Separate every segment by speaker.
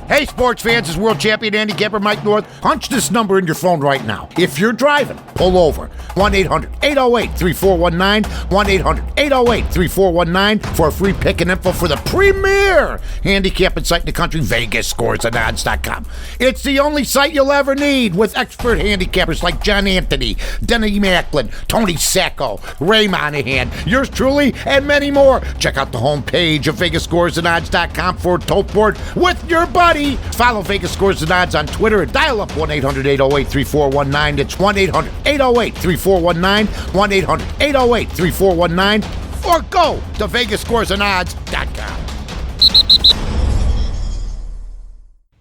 Speaker 1: Hey, sports fans, it's world champion handicapper Mike North. Punch this number in your phone right now. If you're driving, pull over. 1-800-808-3419, 1-800-808-3419 for a free pick and info for the premier handicapping site in the country, VegasScoresAndOdds.com. It's the only site you'll ever need with expert handicappers like John Anthony, Denny Macklin, Tony Sacco, Ray Monahan, yours truly, and many more. Check out the homepage of VegasScoresAndOdds.com for a tote board with your buddy. Follow Vegas Scores and Odds on Twitter and dial up 1-800-808-3419. It's 1-800-808-3419, 1-800-808-3419, or go to VegasScoresAndOdds.com.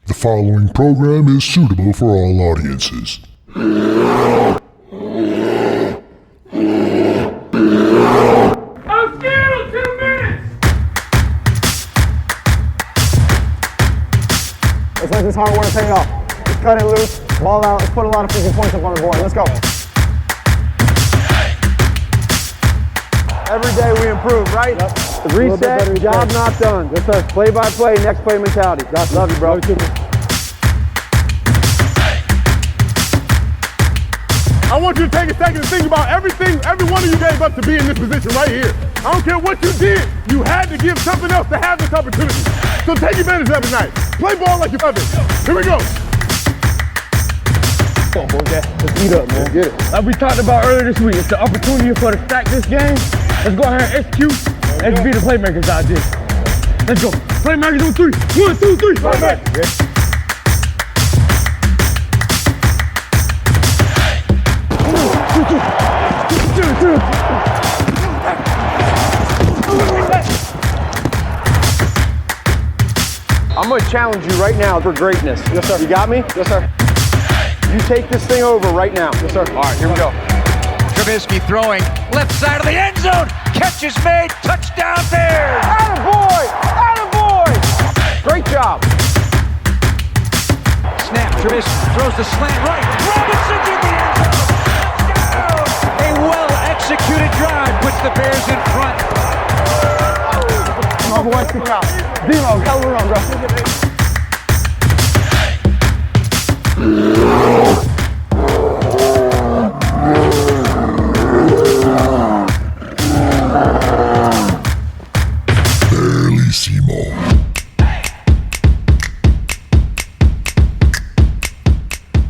Speaker 2: The following program is suitable for all audiences.
Speaker 3: Let's let this hard work pay off. Let's cut it loose, ball out, let's put a lot of freaking points up on the board. Let's go. Every day we improve, right? Yep. Reset, job not done. Yes, sir. Play by play, next play mentality. Love you, bro.
Speaker 4: I want you to take a second to think about everything every one of you gave up to be in this position right here. I don't care what you did, you had to give something else to have this opportunity. So take advantage of it tonight. Play ball like you love it. Here we go.
Speaker 3: Come on, boy. Let's eat up, man. Get it.
Speaker 4: Like we talked about earlier this week, it's the opportunity for us to stack this game. Let's go ahead and execute. Let's be the playmakers out there. Let's go. Playmakers on three. 1, 2, 3. Playmakers. Yeah.
Speaker 3: I'm going to challenge you right now for greatness. Yes, sir. You got me? Yes, sir. You take this thing over right now. Yes, sir. All right, here we go.
Speaker 5: Trubisky throwing left side of the end zone. Catch is made. Touchdown Bears.
Speaker 3: Attaboy! Attaboy! Great job.
Speaker 5: Snap. Trubisky throws the slant right. Robinson's in the end zone. Touchdown. A well-executed drive puts the Bears in front.
Speaker 3: Come on, boys. Come out. Demo, hell of a run, bro.
Speaker 2: Bearlissimo.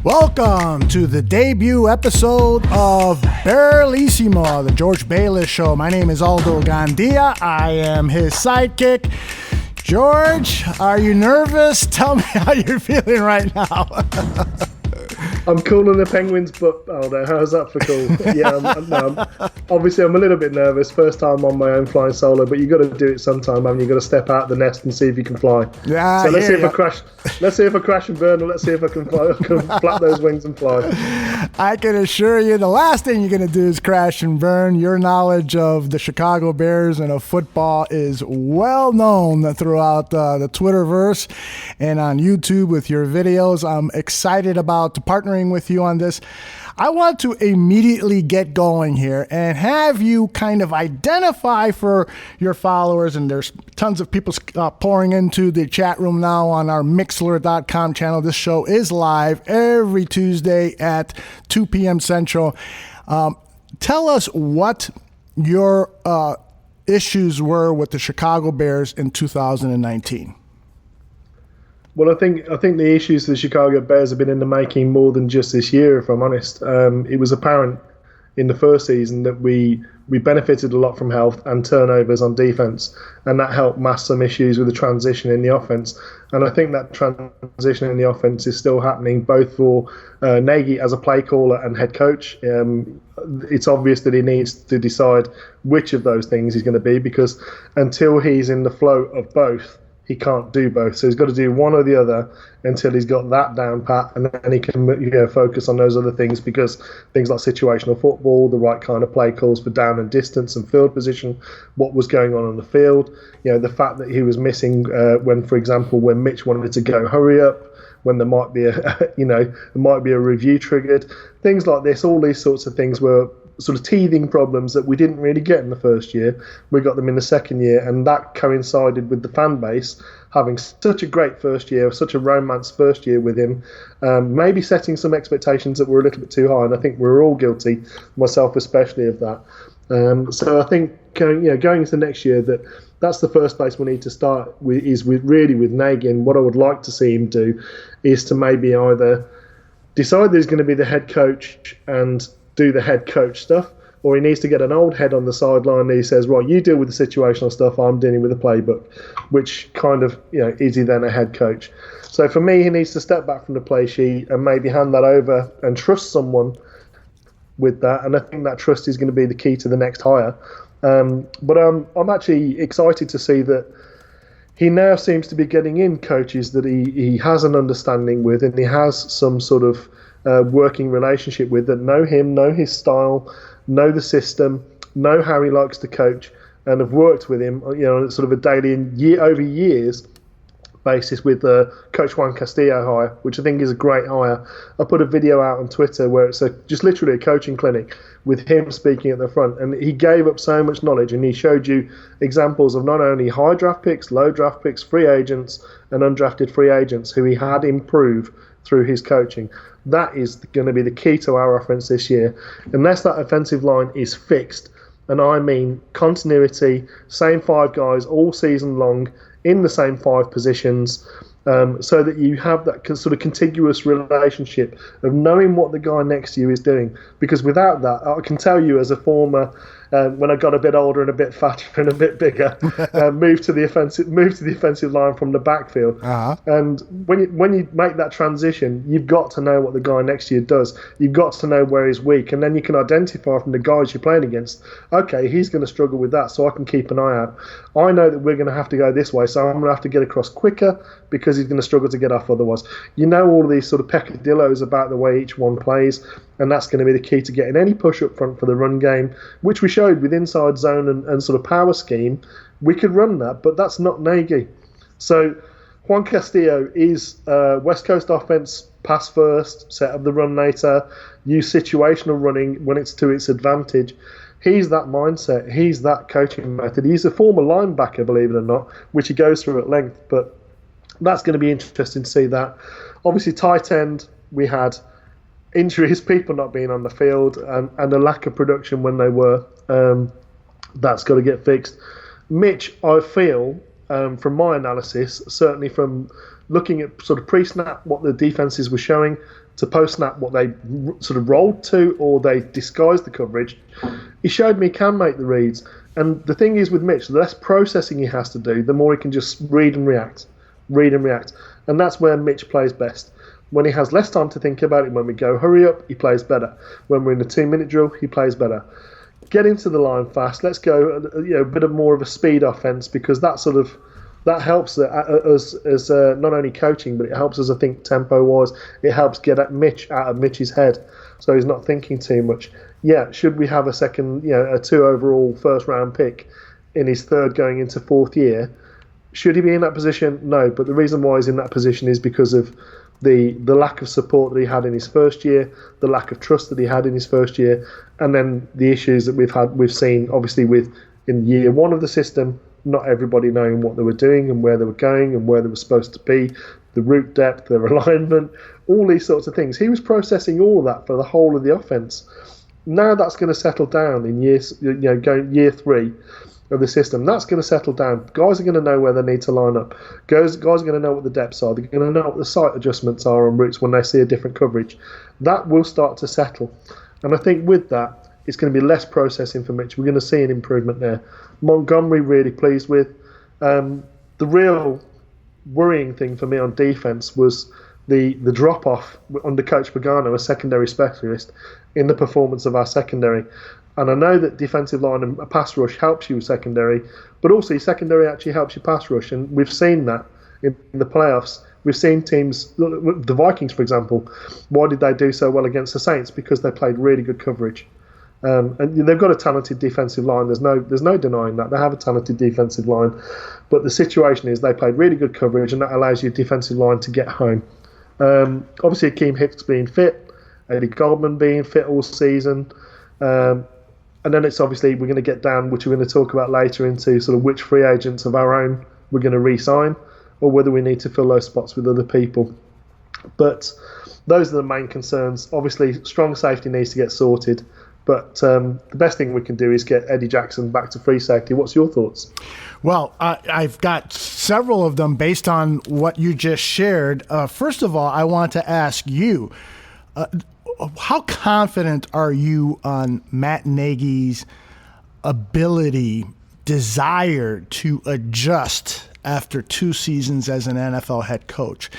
Speaker 6: Welcome to the debut episode of Bearlissimo, the George Bayless Show. My name is Aldo Gandia. I am his sidekick. George, are you nervous? Tell me how you're feeling right now.
Speaker 7: I'm cool on the Penguins, but Aldo, how's that for cool? Yeah, obviously I'm a little bit nervous. First time on my own flying solo, but you got to do it sometime, haven't you? Got to step out the nest and see if you can fly.
Speaker 6: Yeah.
Speaker 7: So let's see if I crash. Let's see if I crash and burn, or let's see if I can fly. I can flap those wings and fly.
Speaker 6: I can assure you, the last thing you're going to do is crash and burn. Your knowledge of the Chicago Bears and of football is well known throughout the Twitterverse and on YouTube with your videos. I'm excited about partnering with you on this. I want to immediately get going here and have you kind of identify for your followers, and there's tons of people pouring into the chat room now on our Mixlr.com channel. This show is live every Tuesday at 2 p.m. Central. Tell us what your issues were with the Chicago Bears in 2019.
Speaker 7: Well, I think the issues the Chicago Bears have been in the making more than just this year, if I'm honest. It was apparent in the first season that we benefited a lot from health and turnovers on defense, and that helped mask some issues with the transition in the offense. And I think that transition in the offense is still happening, both for Nagy as a play caller and head coach. It's obvious that he needs to decide which of those things he's going to be, because until he's in the flow of both, he can't do both. So he's got to do one or the other until he's got that down pat, and then he can focus on those other things, because things like situational football, the right kind of play calls for down and distance and field position, what was going on the field, the fact that he was missing when, for example, when Mitch wanted to go hurry up, when there might be a review triggered, things like this. All these sorts of things were sort of teething problems that we didn't really get in the first year. We got them in the second year, and that coincided with the fan base having such a great first year, such a romance first year with him, maybe setting some expectations that were a little bit too high, and I think we're all guilty, myself especially, of that. So I think going into next year, that's the first place we need to start with Nagy. And what I would like to see him do is to maybe either decide that he's going to be the head coach and do the head coach stuff, or he needs to get an old head on the sideline and he says, right, you deal with the situational stuff, I'm dealing with the playbook, which kind of, is he then a head coach? So for me, he needs to step back from the play sheet and maybe hand that over and trust someone with that, and I think that trust is going to be the key to the next hire. But I'm actually excited to see that he now seems to be getting in coaches that he has an understanding with, and he has some sort of working relationship with, that know him, know his style, know the system, know how he likes to coach, and have worked with him, on sort of a daily and over years basis with Coach Juan Castillo hire, which I think is a great hire. I put a video out on Twitter where it's just literally a coaching clinic with him speaking at the front, and he gave up so much knowledge, and he showed you examples of not only high draft picks, low draft picks, free agents, and undrafted free agents who he had improved through his coaching. That is going to be the key to our offense this year. Unless that offensive line is fixed, and I mean continuity, same 5 guys all season long, in the same 5 positions, so that you have that sort of contiguous relationship of knowing what the guy next to you is doing. Because without that, I can tell you as a former, when I got a bit older and a bit fatter and a bit bigger, moved to the offensive line from the backfield. Uh-huh. And when you make that transition, you've got to know what the guy next to you does. You've got to know where he's weak, and then you can identify from the guys you're playing against, okay, he's going to struggle with that, so I can keep an eye out. I know that we're going to have to go this way, so I'm going to have to get across quicker because he's going to struggle to get off otherwise. You know all of these sort of peccadillos about the way each one plays, and that's going to be the key to getting any push up front for the run game, which we showed with inside zone and sort of power scheme. We could run that, but that's not Nagy. So Juan Castillo is West Coast offense, pass first, set up the run later, use situational running when it's to its advantage. He's that mindset. He's that coaching method. He's a former linebacker, believe it or not, which he goes through at length, but that's going to be interesting to see that. Obviously, tight end, we had injuries, people not being on the field, and a lack of production when they were. That's got to get fixed. Mitch, I feel, from my analysis, certainly from looking at sort of pre-snap what the defenses were showing to post-snap what they sort of rolled to or they disguised the coverage, he showed me he can make the reads. And the thing is with Mitch, the less processing he has to do, the more he can just read and react. And that's where Mitch plays best. When he has less time to think about it, when we go hurry up, he plays better. When we're in a 2-minute drill, he plays better. Get into the line fast. Let's go a bit of more of a speed offense, because that helps us as not only coaching, but it helps us, I think, tempo-wise. It helps get at Mitch out of Mitch's head, so he's not thinking too much. Yeah, should we have a 2 overall first-round pick in his 3rd going into 4th year? Should he be in that position? No, but the reason why he's in that position is because of the lack of support that he had in his first year, the lack of trust that he had in his first year, and then the issues that we've seen, obviously, with in year 1 of the system, not everybody knowing what they were doing and where they were going and where they were supposed to be, the route depth, their alignment, all these sorts of things. He was processing all of that for the whole of the offense. Now that's going to settle down in year 3 of the system. That's going to settle down. Guys are going to know where they need to line up. Guys are going to know what the depths are. They're going to know what the sight adjustments are on routes when they see a different coverage. That will start to settle. And I think with that, it's going to be less processing for Mitch. We're going to see an improvement there. Montgomery, really pleased with. The real worrying thing for me on defense was the drop-off under Coach Pagano, a secondary specialist, in the performance of our secondary. And I know that defensive line and a pass rush helps you with secondary, but also your secondary actually helps you pass rush. And we've seen that in the playoffs. We've seen teams, the Vikings, for example, why did they do so well against the Saints? Because they played really good coverage. And they've got a talented defensive line. There's no denying that. They have a talented defensive line. But the situation is they played really good coverage, and that allows your defensive line to get home. Obviously, Akeem Hicks being fit, Eddie Goldman being fit all season. And then it's obviously we're going to get down, which we're going to talk about later, into sort of which free agents of our own we're going to re-sign, or whether we need to fill those spots with other people. But those are the main concerns. Obviously, strong safety needs to get sorted. But the best thing we can do is get Eddie Jackson back to free safety. What's your thoughts?
Speaker 6: Well, I've got several of them based on what you just shared. First of all, I want to ask you, how confident are you on Matt Nagy's ability, desire to adjust after 2 seasons as an NFL head coach?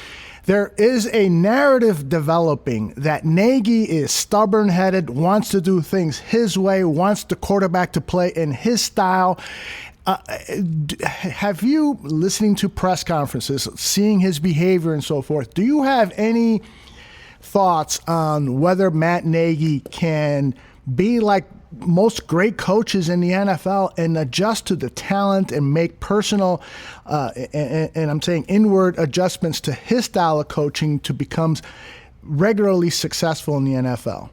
Speaker 6: There is a narrative developing that Nagy is stubborn-headed, wants to do things his way, wants the quarterback to play in his style. Have you, listening to press conferences, seeing his behavior and so forth, do you have any thoughts on whether Matt Nagy can be like most great coaches in the NFL and adjust to the talent and make personal and I'm saying inward adjustments to his style of coaching to become regularly successful in the NFL?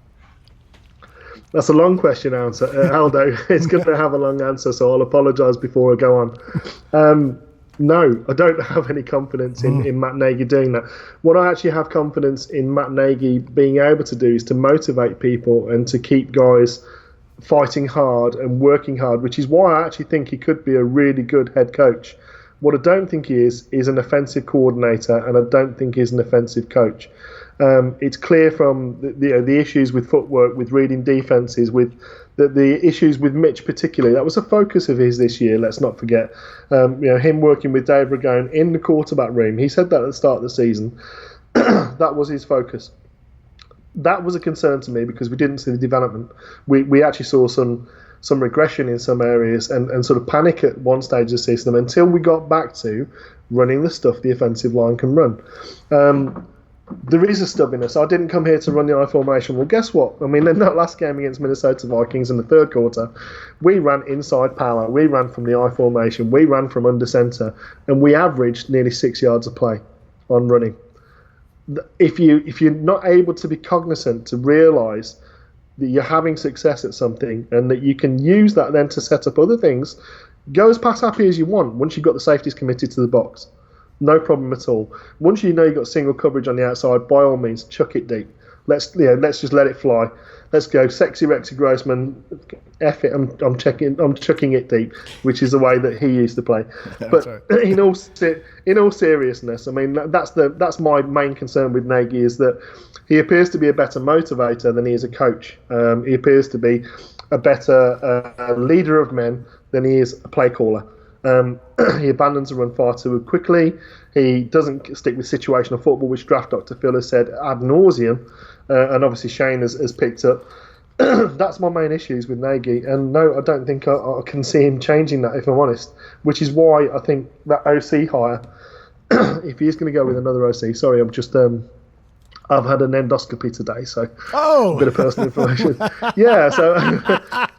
Speaker 7: That's a long question answer, Aldo. It's going to have a long answer, so I'll apologise before I go on. No, I don't have any confidence in Matt Nagy doing that. What I actually have confidence in Matt Nagy being able to do is to motivate people and to keep guys fighting hard and working hard, which is why I actually think he could be a really good head coach. What I don't think he is an offensive coordinator, and I don't think he's an offensive coach. It's clear from the issues with footwork, with reading defenses, with the issues with Mitch particularly. That was a focus of his this year, let's not forget. Him working with Dave Ragone in the quarterback room. He said that at the start of the season. That was his focus. That was a concern to me because we didn't see the development. We actually saw some regression in some areas and sort of panic at one stage of the system until we got back to running the stuff the offensive line can run. There is a stubbiness. I didn't come here to run the I formation. Well, guess what? I mean, in that last game against Minnesota Vikings in the third quarter, we ran inside power. We ran from the I formation. We ran from under center, and we averaged nearly 6 yards of play on running. If you're not able to be cognizant to realise that you're having success at something and that you can use that then to set up other things, go as pass happy as you want once you've got the safeties committed to the box. No problem at all. Once you know you've got single coverage on the outside, by all means, chuck it deep. Let's just let it fly. Let's go, sexy Rexy Grossman. F it, I'm chucking it deep, which is the way that he used to play. But right. in all seriousness, I mean that's my main concern with Nagy is that he appears to be a better motivator than he is a coach. He appears to be a better leader of men than he is a play caller. He abandons the run far too quickly. He doesn't stick with situational football, which draft Dr. Phil has said ad nauseum, and obviously Shane has picked up. That's my main issues with Nagy, and no, I don't think I can see him changing that, if I'm honest, which is why I think that OC hire, if he is going to go with another OC, sorry, I'm just I've had an endoscopy today, so a bit of personal information. Yeah, so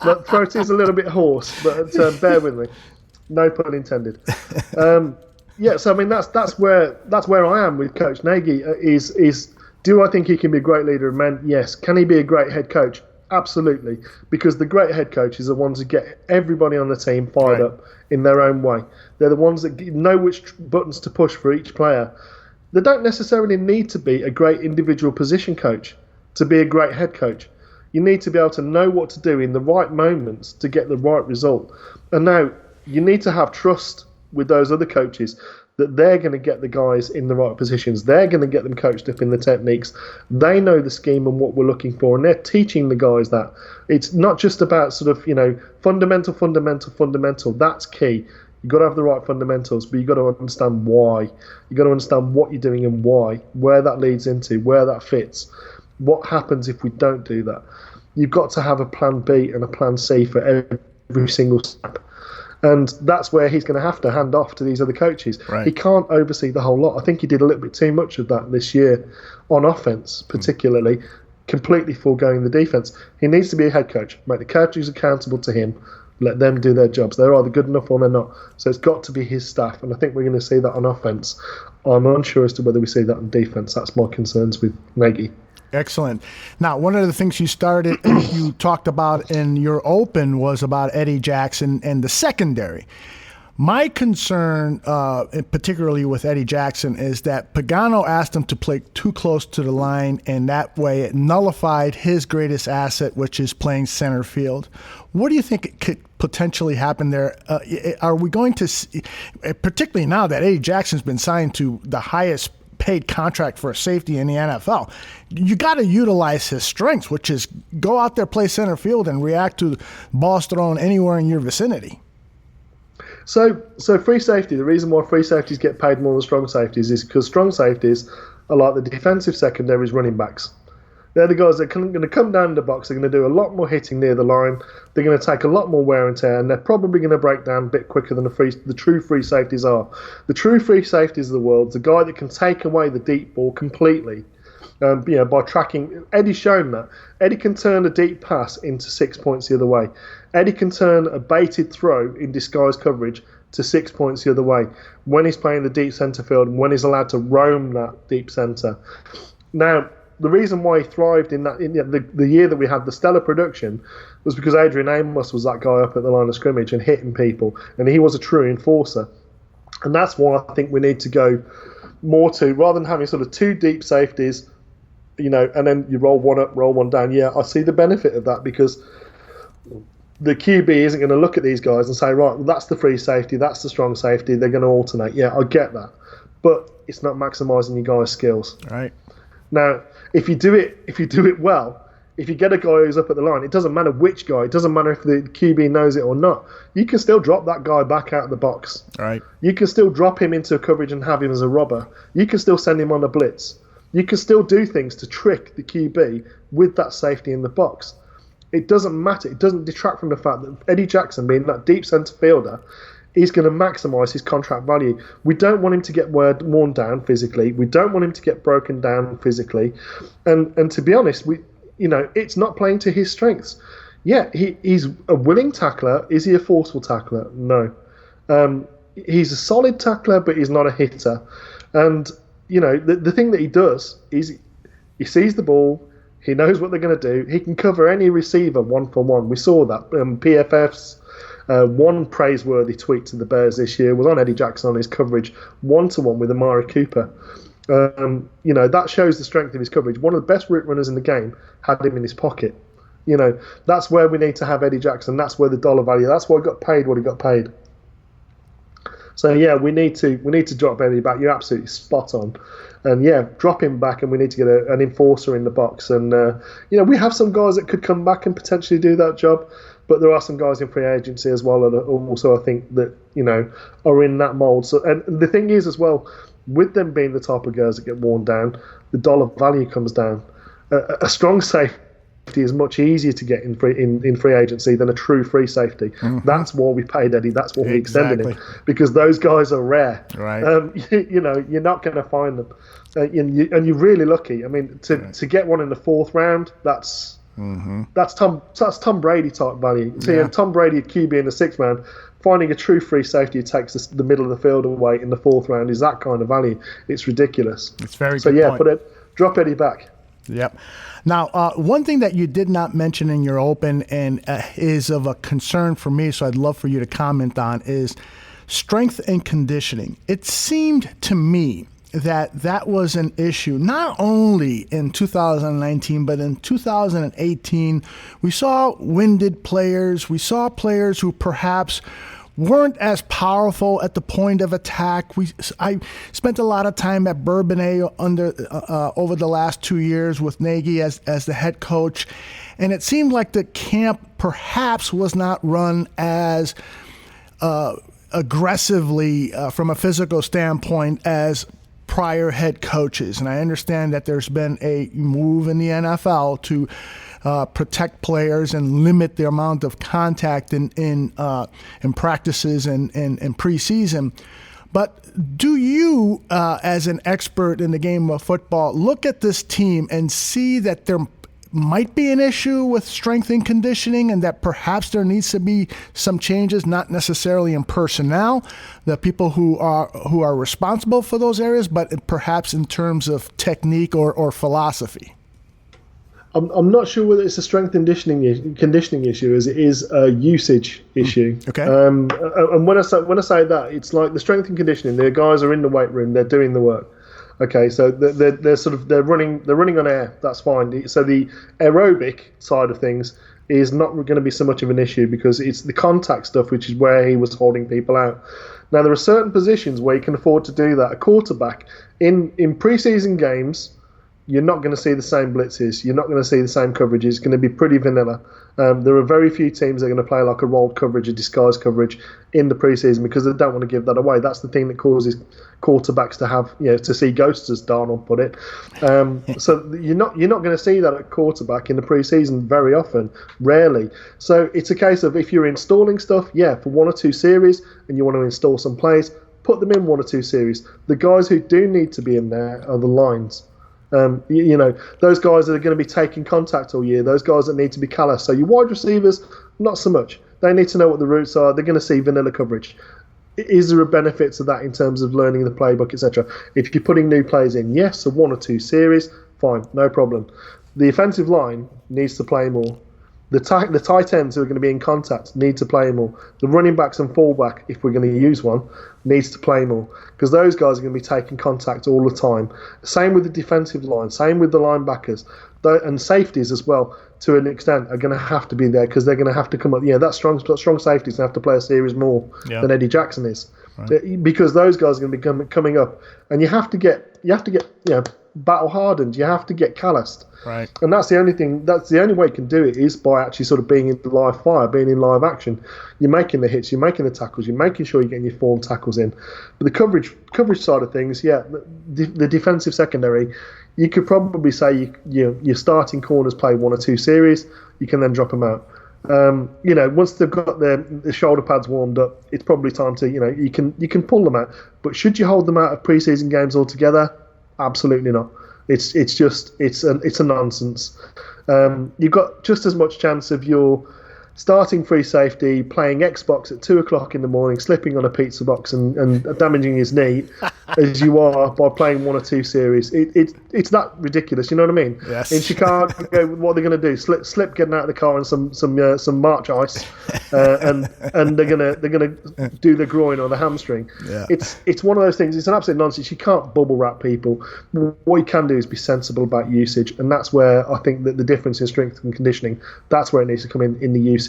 Speaker 7: my throat is a little bit hoarse, but bear with me. No pun intended. Yeah, so I mean that's where I am with Coach Nagy. Is do I think he can be a great leader of men? Yes. Can he be a great head coach? Absolutely. Because the great head coaches are the ones that get everybody on the team fired up in their own way. They're the ones that know which buttons to push for each player. They don't necessarily need to be a great individual position coach to be a great head coach. You need to be able to know what to do in the right moments to get the right result. And now you need to have trust with those other coaches that they're going to get the guys in the right positions. They're going to get them coached up in the techniques. They know the scheme and what we're looking for, and they're teaching the guys that. It's not just about sort of, fundamental. That's key. You've got to have the right fundamentals, but you've got to understand why. You've got to understand what you're doing and why, where that leads into, where that fits, what happens if we don't do that. You've got to have a plan B and a plan C for every single step. And that's where he's going to have to hand off to these other coaches. Right. He can't oversee the whole lot. I think he did a little bit too much of that this year on offense, particularly, completely foregoing the defense. He needs to be a head coach, make the coaches accountable to him, let them do their jobs. They're either good enough or they're not. So it's got to be his staff. And I think we're going to see that on offense. I'm unsure as to whether we see that on defense. That's my concerns with Nagy.
Speaker 6: Excellent. Now, one of the things you talked about in your open was about Eddie Jackson and the secondary. My concern, particularly with Eddie Jackson, is that Pagano asked him to play too close to the line, and that way it nullified his greatest asset, which is playing center field. What do you think could potentially happen there? Are we going to see, particularly now that Eddie Jackson's been signed to the highest paid contract for a safety in the NFL, you got to utilize his strengths, which is go out there, play center field, and react to balls thrown anywhere in your vicinity.
Speaker 7: So free safety, the reason why free safeties get paid more than strong safeties is because strong safeties are like the defensive secondaries running backs. They're the guys that are going to come down the box, they're going to do a lot more hitting near the line, they're going to take a lot more wear and tear, and they're probably going to break down a bit quicker than the true free safeties are. The true free safeties of the world, the guy that can take away the deep ball completely, by tracking. Eddie's shown that. Eddie can turn a deep pass into 6 points the other way. Eddie can turn a baited throw in disguised coverage to 6 points the other way when he's playing the deep centre field and when he's allowed to roam that deep centre. Now, the reason why he thrived in the year that we had the stellar production was because Adrian Amos was that guy up at the line of scrimmage and hitting people, and he was a true enforcer. And that's why I think we need to go more to, rather than having sort of two deep safeties, and then you roll one up, roll one down. Yeah, I see the benefit of that because the QB isn't going to look at these guys and say, right, well, that's the free safety, that's the strong safety, they're going to alternate. Yeah, I get that. But it's not maximising your guys' skills.
Speaker 6: Right.
Speaker 7: Now, if you do it well, if you get a guy who's up at the line, it doesn't matter which guy, it doesn't matter if the QB knows it or not, you can still drop that guy back out of the box.
Speaker 6: Right.
Speaker 7: You can still drop him into coverage and have him as a robber. You can still send him on a blitz. You can still do things to trick the QB with that safety in the box. It doesn't matter. It doesn't detract from the fact that Eddie Jackson, being that deep centre fielder, is going to maximise his contract value. We don't want him to get worn down physically. We don't want him to get broken down physically. And to be honest, it's not playing to his strengths. Yeah, he's a willing tackler. Is he a forceful tackler? No. He's a solid tackler, but he's not a hitter. And the thing that he does is he sees the ball, he knows what they're going to do, he can cover any receiver one for one. We saw that. PFF's one praiseworthy tweet to the Bears this year was on Eddie Jackson on his coverage 1-to-1 with Amari Cooper. That shows the strength of his coverage. One of the best route runners in the game had him in his pocket. That's where we need to have Eddie Jackson. That's where the dollar value, that's why he got paid what he got paid. So yeah, we need to drop Eddie back. You're absolutely spot on, and yeah, drop him back, and we need to get an enforcer in the box. And we have some guys that could come back and potentially do that job, but there are some guys in free agency as well that also I think that are in that mold. So, and the thing is as well, with them being the type of guys that get worn down, the dollar value comes down. A strong safety is much easier to get in free agency than a true free safety. Mm-hmm. That's why we paid Eddie. That's why we extended him, because those guys are rare.
Speaker 6: Right.
Speaker 7: You're not going to find them, and you're really lucky. I mean, to get one in the fourth round, that's Tom Brady type value. So yeah. Tom Brady at QB in the sixth round. Finding a true free safety who takes the middle of the field away in the fourth round is that kind of value. It's ridiculous.
Speaker 6: It's very good point.
Speaker 7: Drop Eddie back.
Speaker 6: Yep. Now, one thing that you did not mention in your open and is of a concern for me, so I'd love for you to comment on, is strength and conditioning. It seemed to me that was an issue not only in 2019, but in 2018. We saw winded players. We saw players who perhaps weren't as powerful at the point of attack. I spent a lot of time at Bourbonnais over the last 2 years with Nagy as the head coach, and it seemed like the camp perhaps was not run as aggressively from a physical standpoint as prior head coaches. And I understand that there's been a move in the NFL to protect players and limit the amount of contact in practices and preseason. But do you, as an expert in the game of football, look at this team and see that there might be an issue with strength and conditioning, and that perhaps there needs to be some changes, not necessarily in personnel, the people who are responsible for those areas, but perhaps in terms of technique or philosophy?
Speaker 7: I'm not sure whether it's a strength and conditioning issue as it is a usage issue.
Speaker 6: Okay.
Speaker 7: And when I say that, it's like the strength and conditioning. The guys are in the weight room, they're doing the work. Okay, so they're running on air. That's fine. So the aerobic side of things is not going to be so much of an issue because it's the contact stuff, which is where he was holding people out. Now there are certain positions where you can afford to do that. A quarterback in preseason games, you're not going to see the same blitzes. You're not going to see the same coverages. It's going to be pretty vanilla. There are very few teams that are going to play like a rolled coverage, a disguised coverage in the preseason because they don't want to give that away. That's the thing that causes quarterbacks to have, to see ghosts, as Darnold put it. So you're not going to see that at quarterback in the preseason very often, rarely. So it's a case of if you're installing stuff, for 1 or 2 series, and you want to install some plays, put them in 1 or 2 series. The guys who do need to be in there are the lines. Those guys that are going to be taking contact all year, those guys that need to be callous. So your wide receivers, not so much. They need to know what the routes are. They're going to see vanilla coverage. Is there a benefit to that in terms of learning the playbook, etc.? If you're putting new plays in, yes, so 1 or 2 series, fine, no problem. The offensive line needs to play more. The tight ends who are going to be in contact need to play more. The running backs and fullback, if we're going to use one, needs to play more because those guys are going to be taking contact all the time. Same with the defensive line, same with the linebackers, and safeties as well. To an extent, are going to have to be there because they're going to have to come up. That strong safeties have to play a series more than Eddie Jackson is, because those guys are going to be coming up, and you have to get battle hardened. You have to get calloused.
Speaker 6: Right.
Speaker 7: And that's the only way you can do it is by actually sort of being in live fire, being in live action. You're making the hits, you're making the tackles, you're making sure you're getting your form tackles in. But the coverage side of things, the defensive secondary, you could probably say your starting corners play 1 or 2 series, you can then drop them out. Once they've got the shoulder pads warmed up, it's probably time to, you can pull them out. But should you hold them out of preseason games altogether? Absolutely not. It's a nonsense. You've got just as much chance of your starting free safety playing Xbox at 2:00 in the morning, slipping on a pizza box and damaging his knee, as you are by playing 1 or 2 series. It's that ridiculous. You know what I mean?
Speaker 6: Yes.
Speaker 7: In Chicago, what are they going to do? Slip getting out of the car and some March ice, and they're gonna do the groin or the hamstring.
Speaker 6: Yeah.
Speaker 7: It's one of those things. It's an absolute nonsense. You can't bubble wrap people. What you can do is be sensible about usage, and that's where I think that the difference in strength and conditioning. That's where it needs to come in the usage.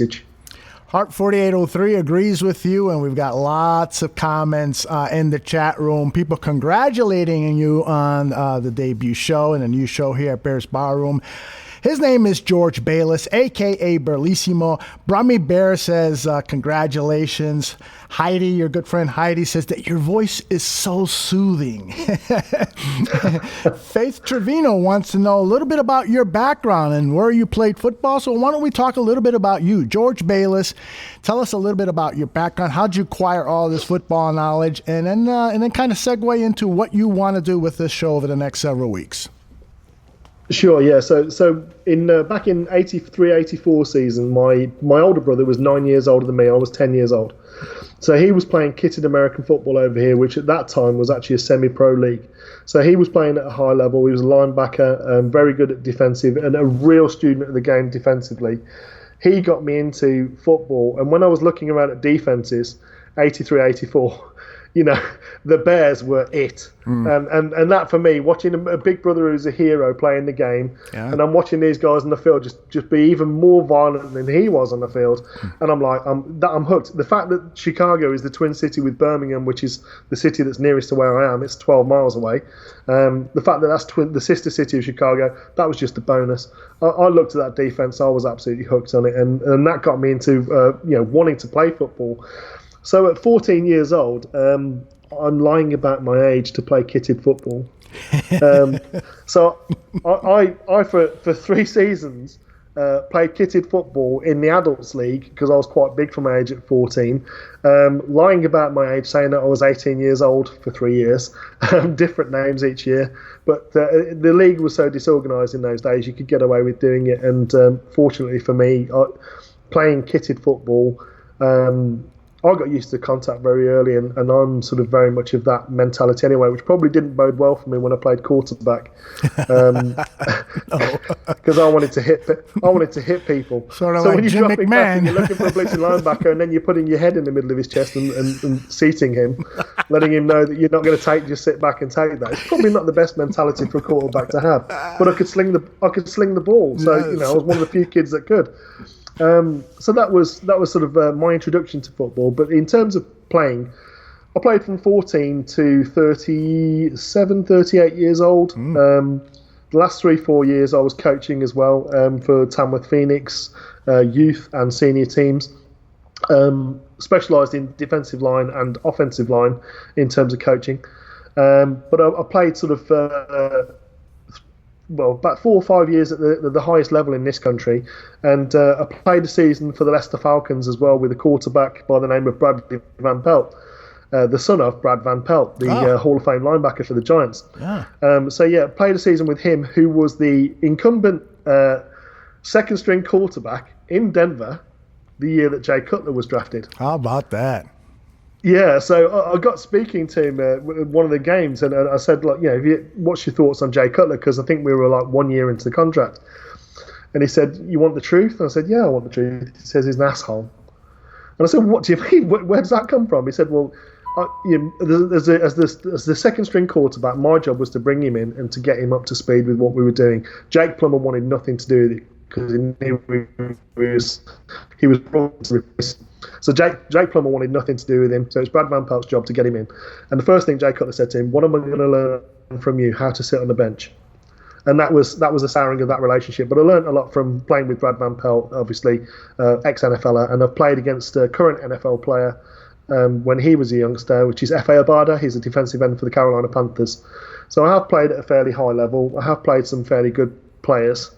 Speaker 6: Heart 4803 agrees with you, and we've got lots of comments in the chat room. People congratulating you on the debut show and a new show here at Bears Barroom. His name is George Bayless, a.k.a. Bearlissimo. Brummy Bear says, congratulations. Heidi, your good friend Heidi, says that your voice is so soothing. Faith Trevino wants to know a little bit about your background and where you played football. So why don't we talk a little bit about you? George Bayless, tell us a little bit about your background. How'd you acquire all this football knowledge? And then kind of segue into what you want to do with this show over the next several weeks.
Speaker 7: Sure, yeah. So in back in 83-84 season, my older brother was 9 years older than me. I was 10 years old. So he was playing kitted American football over here, which at that time was actually a semi-pro league. So he was playing at a high level. He was a linebacker, very good at defensive, and a real student of the game defensively. He got me into football, and when I was looking around at defenses, 83-84, the Bears were it. And that for me, watching a big brother who's a hero playing the game, and I'm watching these guys on the field just be even more violent than he was on the field, and I'm like, I'm hooked. The fact that Chicago is the twin city with Birmingham, which is the city that's nearest to where I am, it's 12 miles away. The fact that that's the sister city of Chicago, that was just a bonus. I looked at that defense, I was absolutely hooked on it, and that got me into wanting to play football. So at 14 years old, I'm lying about my age to play kitted football. So I for 3 seasons played kitted football in the adults league because I was quite big for my age at 14. Lying about my age, saying that I was 18 years old for 3 years. Different names each year. But the league was so disorganised in those days, you could get away with doing it. And fortunately for me, playing kitted football, I got used to contact very early, and I'm sort of very much of that mentality anyway, which probably didn't bode well for me when I played quarterback, because I wanted to hit people.
Speaker 6: Sort of
Speaker 7: so
Speaker 6: like
Speaker 7: when you're
Speaker 6: Jim
Speaker 7: dropping back and
Speaker 6: McMahon.
Speaker 7: you're looking for a blitzing linebacker, and then you're putting your head in the middle of his chest and seating him, letting him know that you're not going to just sit back and take that. It's probably not the best mentality for a quarterback to have, but I could sling the ball, so I was one of the few kids that could. So that was sort of my introduction to football. But in terms of playing, I played from 14 to 37, 38 years old. The last 3-4 years I was coaching as well for Tamworth Phoenix youth and senior teams. Specialised in defensive line and offensive line in terms of coaching. But I played sort of about 4 or 5 years at the highest level in this country, and I played a season for the Leicester Falcons as well with a quarterback by the name of Bradley Van Pelt, the son of Brad Van Pelt, the Hall of Fame linebacker for the Giants. Played a season with him, who was the incumbent second string quarterback in Denver the year that Jay Cutler was drafted.
Speaker 6: How about that?
Speaker 7: Yeah, so I got speaking to him at one of the games, and I said, like, what's your thoughts on Jay Cutler? Because I think we were like 1 year into the contract. And he said, you want the truth? And I said, yeah, I want the truth. He says he's an asshole. And I said, what do you mean? Where does that come from? He said, well, as the second string quarterback, my job was to bring him in and to get him up to speed with what we were doing. Jake Plummer wanted nothing to do with it because he knew he was brought to replace. So Jake Plummer wanted nothing to do with him. So it's Brad Van Pelt's job to get him in. And the first thing Jay Cutler said to him, what am I going to learn from you? How to sit on the bench. And that was the souring of that relationship. But I learned a lot from playing with Brad Van Pelt, obviously, ex-NFLer. And I've played against a current NFL player when he was a youngster, which is F.A. Abada. He's a defensive end for the Carolina Panthers. So I have played at a fairly high level. I have played some fairly good players.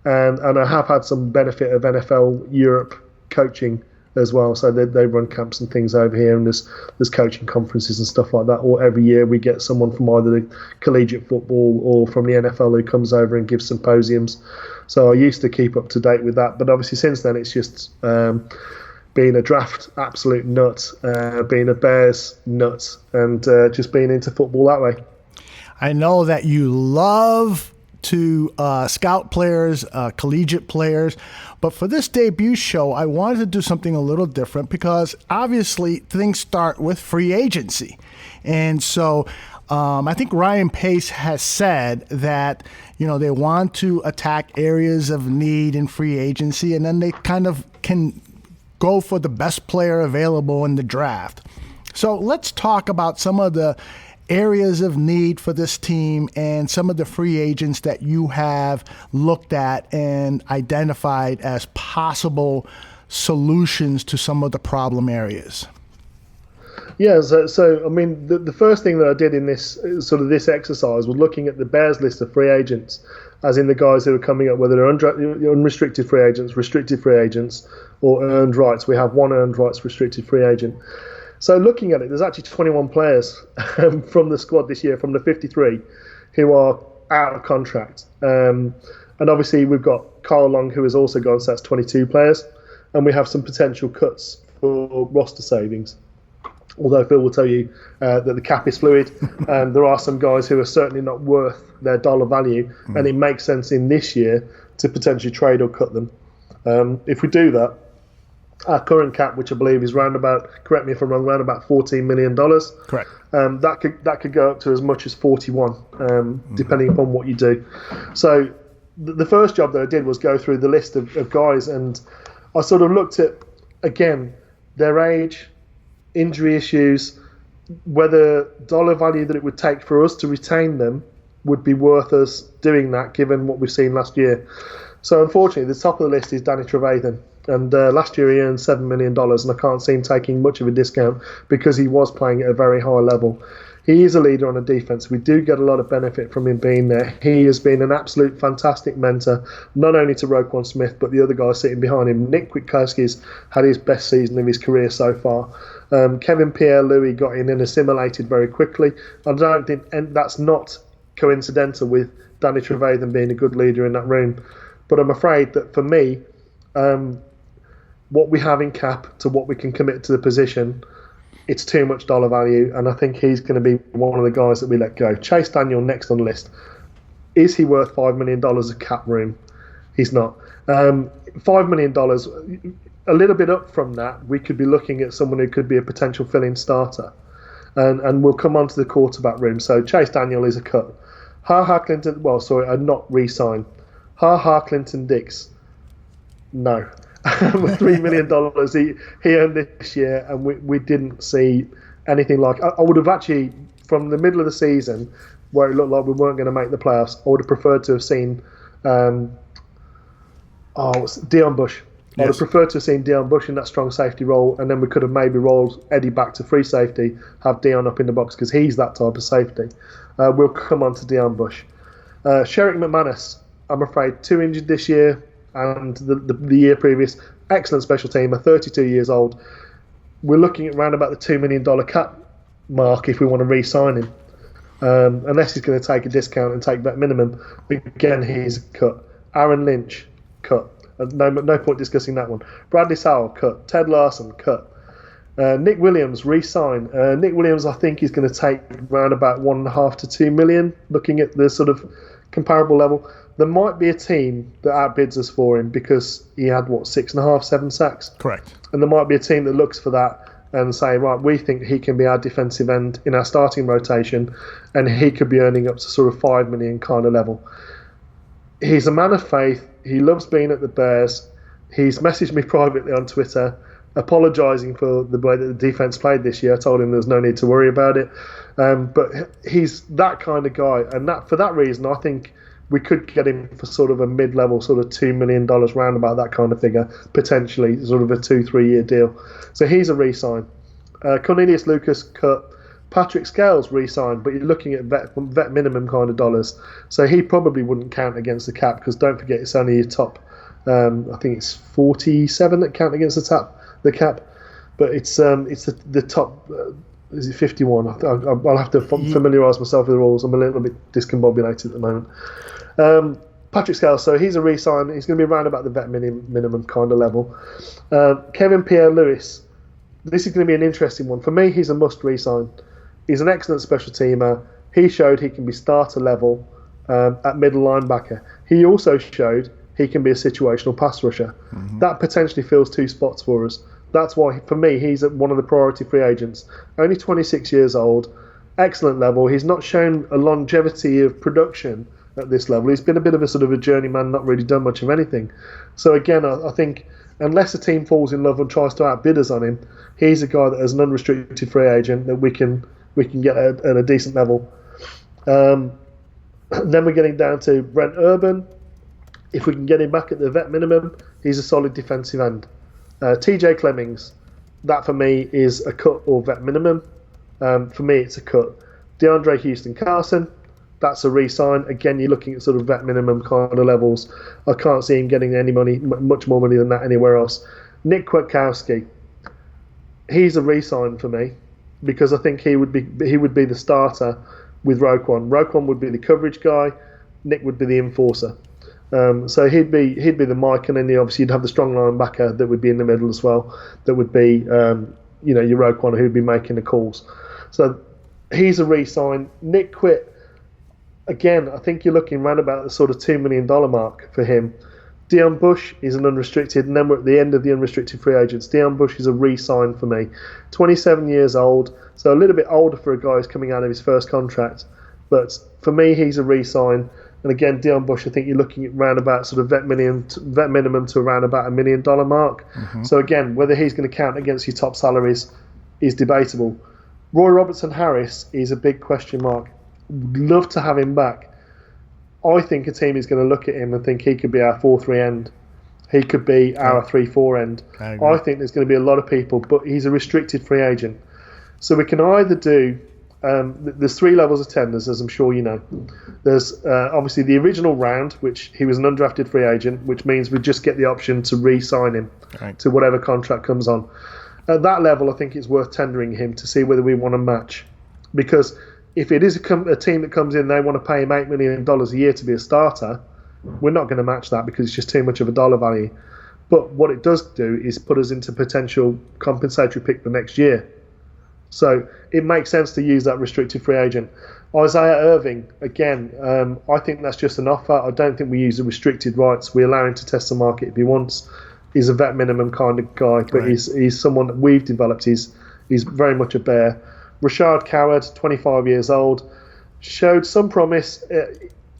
Speaker 7: And I have had some benefit of NFL Europe coaching as well. So they run camps and things over here, and there's coaching conferences and stuff like that. Or every year we get someone from either the collegiate football or from the NFL who comes over and gives symposiums. So I used to keep up to date with that. But obviously since then it's just being a draft absolute nut, being a Bears nut, and just being into football that way.
Speaker 6: I know that you love to scout players, collegiate players. But for this debut show, I wanted to do something a little different because obviously things start with free agency. And so I think Ryan Pace has said that, they want to attack areas of need in free agency, and then they kind of can go for the best player available in the draft. So let's talk about some of the areas of need for this team and some of the free agents that you have looked at and identified as possible solutions to some of the problem areas.
Speaker 7: Yeah, so I mean, the first thing that I did in this this exercise was looking at the Bears list of free agents, as in the guys who are coming up, whether they're unrestricted free agents, restricted free agents, or earned rights. We have one earned rights restricted free agent. So looking at it, there's actually 21 players from the squad this year, from the 53, who are out of contract. And obviously we've got Carl Long, who has also gone, so that's 22 players. And we have some potential cuts for roster savings. Although Phil will tell you that the cap is fluid, and there are some guys who are certainly not worth their dollar value, and it makes sense in this year to potentially trade or cut them. If we do that, our current cap, which I believe is round about, correct me if I'm wrong, round about $14 million.
Speaker 6: Correct.
Speaker 7: That could go up to as much as 41, depending upon what you do. So the first job that I did was go through the list of guys, and I sort of looked at, again, their age, injury issues, whether dollar value that it would take for us to retain them would be worth us doing that, given what we've seen last year. So unfortunately, the top of the list is Danny Trevathan. And last year he earned $7 million, and I can't see him taking much of a discount because he was playing at a very high level. He is a leader on the defense. We do get a lot of benefit from him being there. He has been an absolute fantastic mentor, not only to Roquan Smith, but the other guys sitting behind him. Nick Kwiatkowski's had his best season of his career so far. Kevin Pierre-Louis got in and assimilated very quickly. I don't think, and that's not coincidental with Danny Trevathan being a good leader in that room. But I'm afraid that for me, what we have in cap to what we can commit to the position, it's too much dollar value, and I think he's going to be one of the guys that we let go. Chase Daniel next on the list. Is he worth $5 million of cap room? He's not. $5 million, a little bit up from that, we could be looking at someone who could be a potential fill-in starter. And we'll come on to the quarterback room. So Chase Daniel is a cut. Not re-sign. Clinton Dix, no. With $3 million he earned this year, and we didn't see anything like. I would have actually, from the middle of the season, where it looked like we weren't going to make the playoffs, I would have preferred to have seen Deion Bush. I would have preferred to have seen Deion Bush in that strong safety role, and then we could have maybe rolled Eddie back to free safety, have Deion up in the box, because he's that type of safety. We'll come on to Deion Bush. Sherrick McManus, I'm afraid, 2 injured this year, and the year previous. Excellent special teamer, 32 years old. We're looking at around about the $2 million cap mark if we want to re-sign him. Unless he's going to take a discount and take that minimum. Again, he's cut. Aaron Lynch, cut. No point discussing that one. Bradley Sowell, cut. Ted Larson, cut. Nick Williams, re-sign. Nick Williams, I think, is going to take around about $1.5 to $2 million, looking at the sort of comparable level. There might be a team that outbids us for him because he had, 6.5, 7 sacks?
Speaker 6: Correct.
Speaker 7: And there might be a team that looks for that and say, right, we think he can be our defensive end in our starting rotation, and he could be earning up to sort of $5 million kind of level. He's a man of faith. He loves being at the Bears. He's messaged me privately on Twitter apologising for the way that the defence played this year. I told him there's no need to worry about it. But he's that kind of guy. And that for that reason, I think we could get him for sort of a mid-level, sort of $2 million, round about that kind of figure, potentially, sort of a 2-3 year deal. So he's a re-sign. Cornelius Lucas, cut. Patrick Scales re-signed, but you're looking at vet minimum kind of dollars. So he probably wouldn't count against the cap, because don't forget it's only your top, I think it's 47 that count against the cap. But it's the top, is it 51? I'll have to familiarise myself with the rules. I'm a little bit discombobulated at the moment. Patrick Scales, so he's a re-sign. He's going to be around about the vet minimum kind of level. Kevin Pierre-Louis, this is going to be an interesting one. For me, he's a must re-sign. He's an excellent special teamer. He showed he can be starter level at middle linebacker. He also showed he can be a situational pass rusher. Mm-hmm. That potentially fills 2 spots for us. That's why, for me, he's one of the priority free agents. Only 26 years old, excellent level. He's not shown a longevity of production at this level. He's been a bit of a sort of a journeyman, not really done much of anything. So again, I think unless a team falls in love and tries to outbid us on him, he's a guy that as an unrestricted free agent that we can get at a decent level. Then we're getting down to Brent Urban. If we can get him back at the vet minimum, he's a solid defensive end. TJ Clemmings, that for me is a cut or vet minimum. For me, it's a cut. DeAndre Houston Carson, that's a re-sign. Again, you're looking at sort of vet minimum kind of levels. I can't see him getting any money, much more money than that anywhere else. Nick Kwiatkowski, he's a re-sign for me, because I think he would be the starter with Roquan. Roquan would be the coverage guy. Nick would be the enforcer. So he'd be the Mike, and then obviously you'd have the strong linebacker that would be in the middle as well. That would be your Roquan, who'd be making the calls. So he's a re-sign. Nick Quitt, again, I think you're looking around about the sort of $2 million mark for him. Deion Bush is an unrestricted, and then we're at the end of the unrestricted free agents. Deion Bush is a re-sign for me. 27 years old, so a little bit older for a guy who's coming out of his first contract. But for me, he's a re-sign. And again, Deion Bush, I think you're looking at around about sort of vet minimum to around about $1 million mark. Mm-hmm. So again, whether he's going to count against your top salaries is debatable. Roy Robertson Harris is a big question mark. Would love to have him back. I think a team is going to look at him and think he could be our 4-3 end. He could be our 3-4 end. I think there's going to be a lot of people, but he's a restricted free agent. So we can either do, there's 3 levels of tenders, as I'm sure you know. There's obviously the original round, which he was an undrafted free agent, which means we just get the option to re-sign him to whatever contract comes on. At that level, I think it's worth tendering him to see whether we want to match. Because if it is a team that comes in, they want to pay him $8 million a year to be a starter, we're not going to match that because it's just too much of a dollar value. But what it does do is put us into potential compensatory pick the next year. So it makes sense to use that restricted free agent. Isaiah Irving, again, I think that's just an offer. I don't think we use the restricted rights. We allow him to test the market if he wants. He's a vet minimum kind of guy, but
Speaker 6: Right.
Speaker 7: he's someone that we've developed. He's very much a bear. Rashard Coward, 25 years old, showed some promise.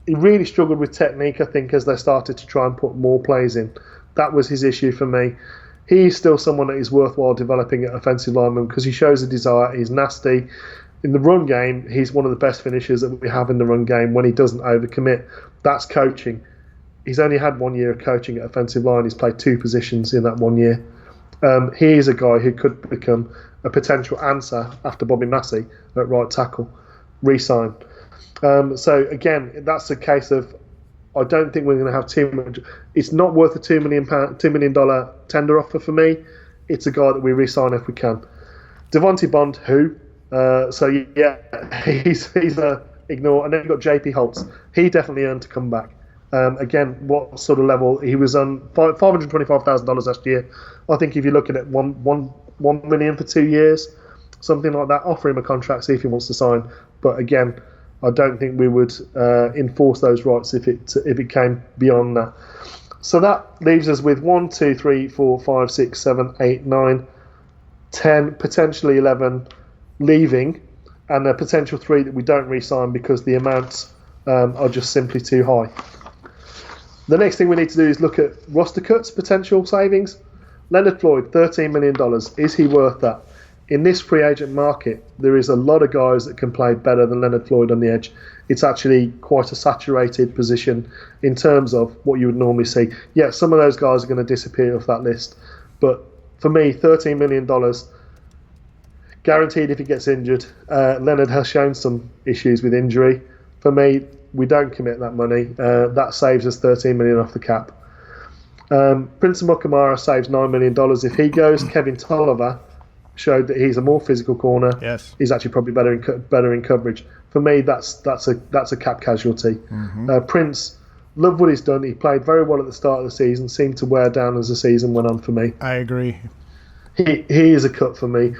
Speaker 7: He really struggled with technique, I think, as they started to try and put more plays in. That was his issue for me. He's still someone that is worthwhile developing at offensive lineman because he shows a desire. He's nasty. In the run game, he's one of the best finishers that we have in the run game when he doesn't overcommit. That's coaching. He's only had 1 year of coaching at offensive line. He's played 2 positions in that 1 year. He is a guy who could become a potential answer after Bobby Massey at right tackle. Re-sign. So again, that's a case of I don't think we're going to have too much. It's not worth a $2 million tender offer for me. It's a guy that we re-sign if we can. Devontae Bond, who? So yeah, he's ignore. And then you've got JP Holtz. He definitely earned to come back. Again, what sort of level? He was on $525,000 last year. I think if you're looking at $1 million for 2 years, something like that, offer him a contract, see if he wants to sign. But again, I don't think we would enforce those rights if it came beyond that. So that leaves us with 1, 2, 3, 4, 5, 6, 7, 8, 9, 10, potentially 11 leaving, and a potential 3 that we don't re-sign because the amounts are just simply too high. The next thing we need to do is look at roster cuts, potential savings. Leonard Floyd, $13 million. Is he worth that? In this free agent market, there is a lot of guys that can play better than Leonard Floyd on the edge. It's actually quite a saturated position in terms of what you would normally see. Yeah, some of those guys are going to disappear off that list. But for me, $13 million, guaranteed if he gets injured. Leonard has shown some issues with injury. For me, we don't commit that money. That saves us $13 million off the cap. Prince Mukamara saves $9 million if he goes. Kevin Tolliver showed that he's a more physical corner.
Speaker 6: Yes.
Speaker 7: He's actually probably better in coverage. For me, that's a cap casualty. Prince, love what he's done. He played very well at the start of the season. Seemed to wear down as the season went on for me.
Speaker 6: I agree.
Speaker 7: He is a cut for me.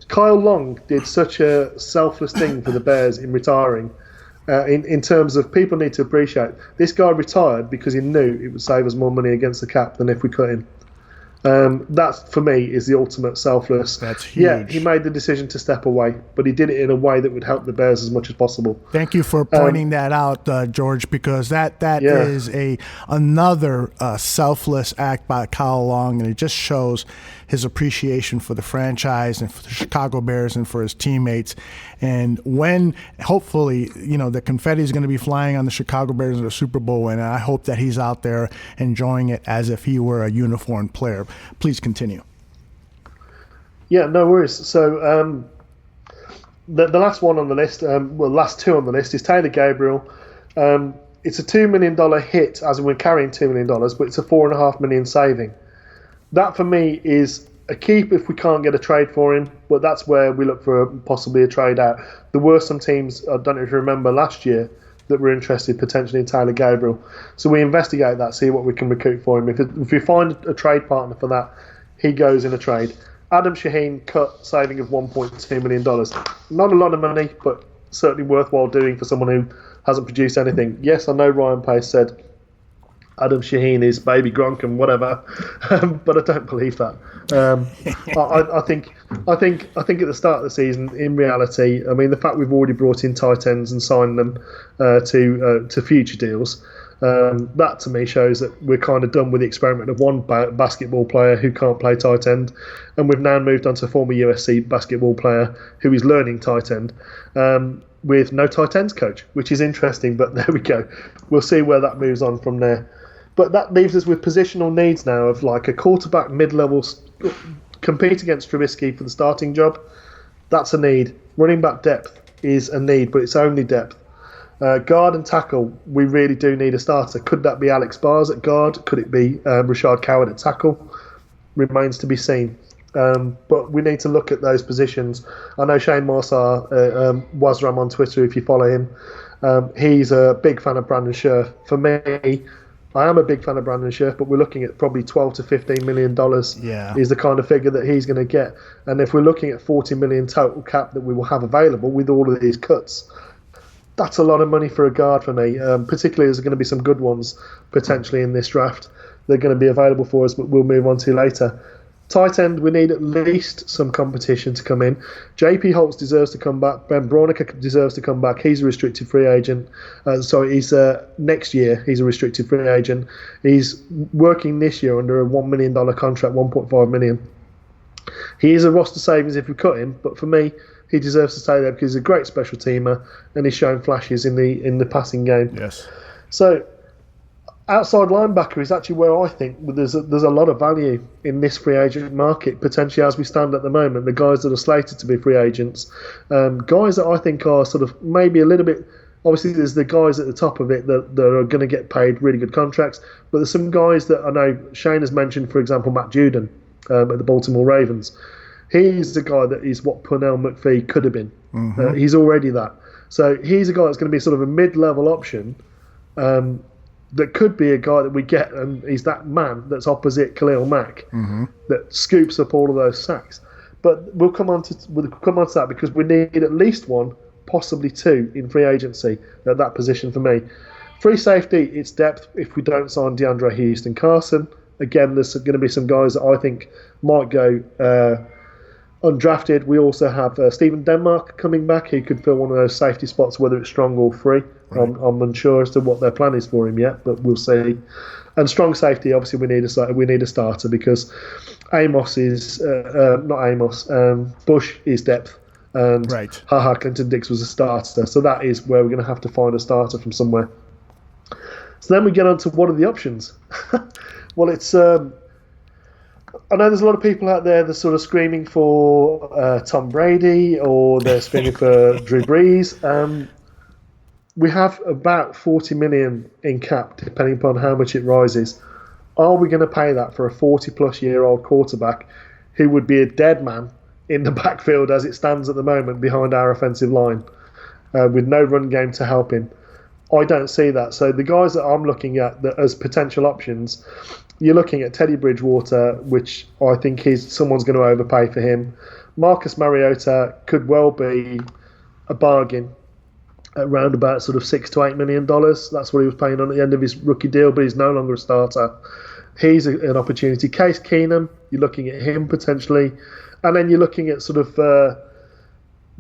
Speaker 7: Kyle Long did such a selfless thing for the Bears in retiring. In terms of people need to appreciate, this guy retired because he knew it would save us more money against the cap than if we cut him. That, for me, is the ultimate selfless.
Speaker 6: That's huge.
Speaker 7: Yeah, he made the decision to step away, but he did it in a way that would help the Bears as much as possible.
Speaker 6: Thank you for pointing that out, George, because that
Speaker 7: Yeah.
Speaker 6: is another selfless act by Kyle Long, and it just shows his appreciation for the franchise and for the Chicago Bears and for his teammates. And when, hopefully, the confetti is going to be flying on the Chicago Bears in the Super Bowl win, and I hope that he's out there enjoying it as if he were a uniformed player. Please continue.
Speaker 7: Yeah, no worries. So the last one on the list, last 2 on the list is Taylor Gabriel. It's a $2 million hit, as in we're carrying $2 million, but it's a $4.5 million saving. That for me is a keep if we can't get a trade for him, but that's where we look for possibly a trade out. There were some teams, I don't know if you remember last year, that were interested potentially in Taylor Gabriel. So we investigate that, see what we can recruit for him. If we find a trade partner for that, he goes in a trade. Adam Shaheen cut saving of $1.2 million. Not a lot of money, but certainly worthwhile doing for someone who hasn't produced anything. Yes, I know Ryan Pace said Adam Shaheen is baby Gronk and whatever, but I don't believe that. I think at the start of the season, in reality, I mean, the fact we've already brought in tight ends and signed them to future deals, that to me shows that we're kind of done with the experiment of one basketball player who can't play tight end, and we've now moved on to a former USC basketball player who is learning tight end. With no tight ends coach, which is interesting, but there we go. We'll see where that moves on from there. But that leaves us with positional needs now of like a quarterback mid-level compete against Trubisky for the starting job. That's a need. Running back depth is a need, but it's only depth. Guard and tackle, we really do need a starter. Could that be Alex Bars at guard? Could it be Rashard Coward at tackle? Remains to be seen. But we need to look at those positions. I know Shane Morsar, Wasram on Twitter, if you follow him, he's a big fan of Brandon Scherf. For me, I am a big fan of Brandon Scherf, but we're looking at probably $12 to $15 million is the kind of figure that he's going to get. And if we're looking at $40 million total cap that we will have available with all of these cuts, that's a lot of money for a guard for me, particularly there's going to be some good ones potentially in this draft. They're going to be available for us, but we'll move on to later. Tight end, we need at least some competition to come in. JP Holtz deserves to come back. Ben Braunecker deserves to come back. He's a restricted free agent. He's next year. He's a restricted free agent. He's working this year under a $1 million contract, $1.5 million. He is a roster savings if we cut him, but for me, he deserves to stay there because he's a great special teamer and he's showing flashes in the passing game.
Speaker 6: Yes.
Speaker 7: So, outside linebacker is actually where I think there's a lot of value in this free agent market, potentially as we stand at the moment. The guys that are slated to be free agents, guys that I think are sort of maybe a little bit. Obviously, there's the guys at the top of it that are going to get paid really good contracts, but there's some guys that I know Shane has mentioned, for example, Matt Judon at the Baltimore Ravens. He's the guy that is what Pernell McPhee could have been. Mm-hmm. He's already that. So he's a guy that's going to be sort of a mid-level option. That could be a guy that we get, and he's that man that's opposite Khalil Mack that scoops up all of those sacks. But we'll come on to that because we need at least one, possibly two, in free agency at that position for me. Free safety, it's depth. If we don't sign DeAndre Houston Carson, again, there's going to be some guys that I think might go undrafted. We also have Stephen Denmark coming back. He could fill one of those safety spots, whether it's strong or free. Right. I'm unsure as to what their plan is for him yet, but we'll see. And strong safety, obviously, we need a starter because Bush is depth, and Haha Clinton-Dix was a starter. So that is where we're going to have to find a starter from somewhere. So then we get on to what are the options. Well, it's I know there's a lot of people out there that are sort of screaming for Tom Brady, or they're screaming for Drew Brees. We have about $40 million in cap, depending upon how much it rises. Are we going to pay that for a 40-plus-year-old quarterback who would be a dead man in the backfield as it stands at the moment behind our offensive line, with no run game to help him? I don't see that. So the guys that I'm looking at that as potential options, you're looking at Teddy Bridgewater, which I think someone's going to overpay for him. Marcus Mariota could well be a bargain at around about sort of $6 to $8 million. That's what he was paying on at the end of his rookie deal, but he's no longer a starter. He's an opportunity. Case Keenum, you're looking at him potentially. And then you're looking at sort of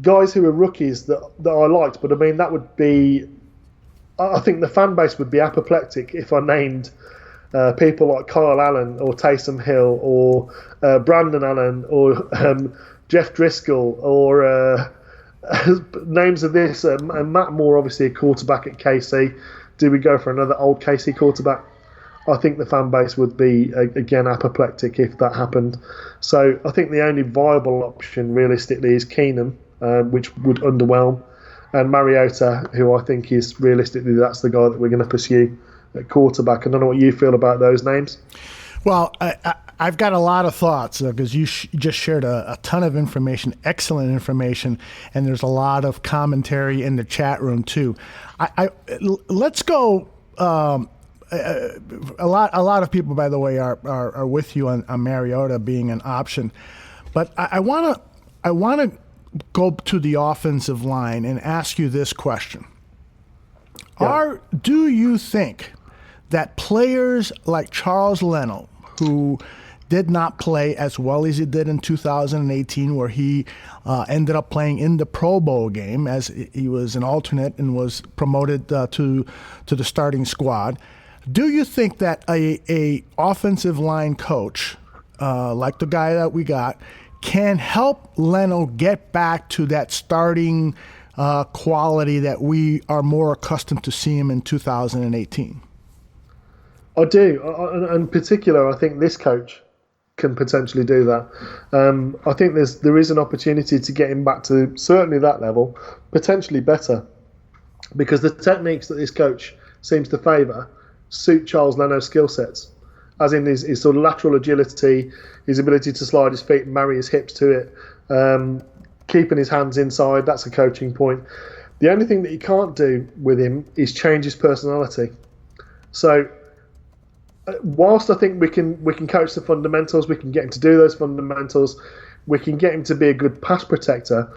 Speaker 7: guys who are rookies that I liked, but I mean, that would be, I think the fan base would be apoplectic if I named people like Kyle Allen or Taysom Hill or Brandon Allen or Jeff Driscoll or names of this, and Matt Moore, obviously a quarterback at KC. Do we go for another old KC quarterback? I think the fan base would be, again, apoplectic if that happened. So I think the only viable option realistically is Keenum, which would underwhelm, and Mariota, who I think is realistically that's the guy that we're going to pursue at quarterback. I don't know what you feel about those names.
Speaker 6: Well, I've got a lot of thoughts because you just shared a ton of information, excellent information, and there's a lot of commentary in the chat room too. Let's go. A lot of people, by the way, are with you on Mariota being an option, but I want to go to the offensive line and ask you this question: do you think that players like Charles Leno, who did not play as well as he did in 2018, where he ended up playing in the Pro Bowl game as he was an alternate and was promoted to the starting squad, do you think that a offensive line coach like the guy that we got can help Leno get back to that starting quality that we are more accustomed to see him in 2018?
Speaker 7: I do. In particular, I think this coach can potentially do that. I think there is an opportunity to get him back to certainly that level, potentially better, because the techniques that this coach seems to favour suit Charles Leno's skill sets, as in his sort of lateral agility, his ability to slide his feet and marry his hips to it, keeping his hands inside. That's a coaching point. The only thing that you can't do with him is change his personality. So whilst I think we can coach the fundamentals, we can get him to do those fundamentals, we can get him to be a good pass protector,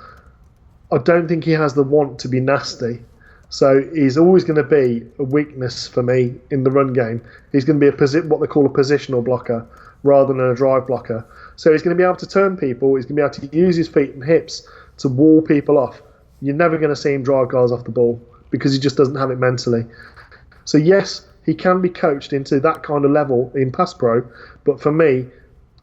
Speaker 7: I don't think he has the want to be nasty. So he's always going to be a weakness for me in the run game. He's going to be what they call a positional blocker rather than a drive blocker. So he's going to be able to turn people. He's going to be able to use his feet and hips to wall people off. You're never going to see him drive guys off the ball because he just doesn't have it mentally. So yes, he can be coached into that kind of level in pass pro, but for me,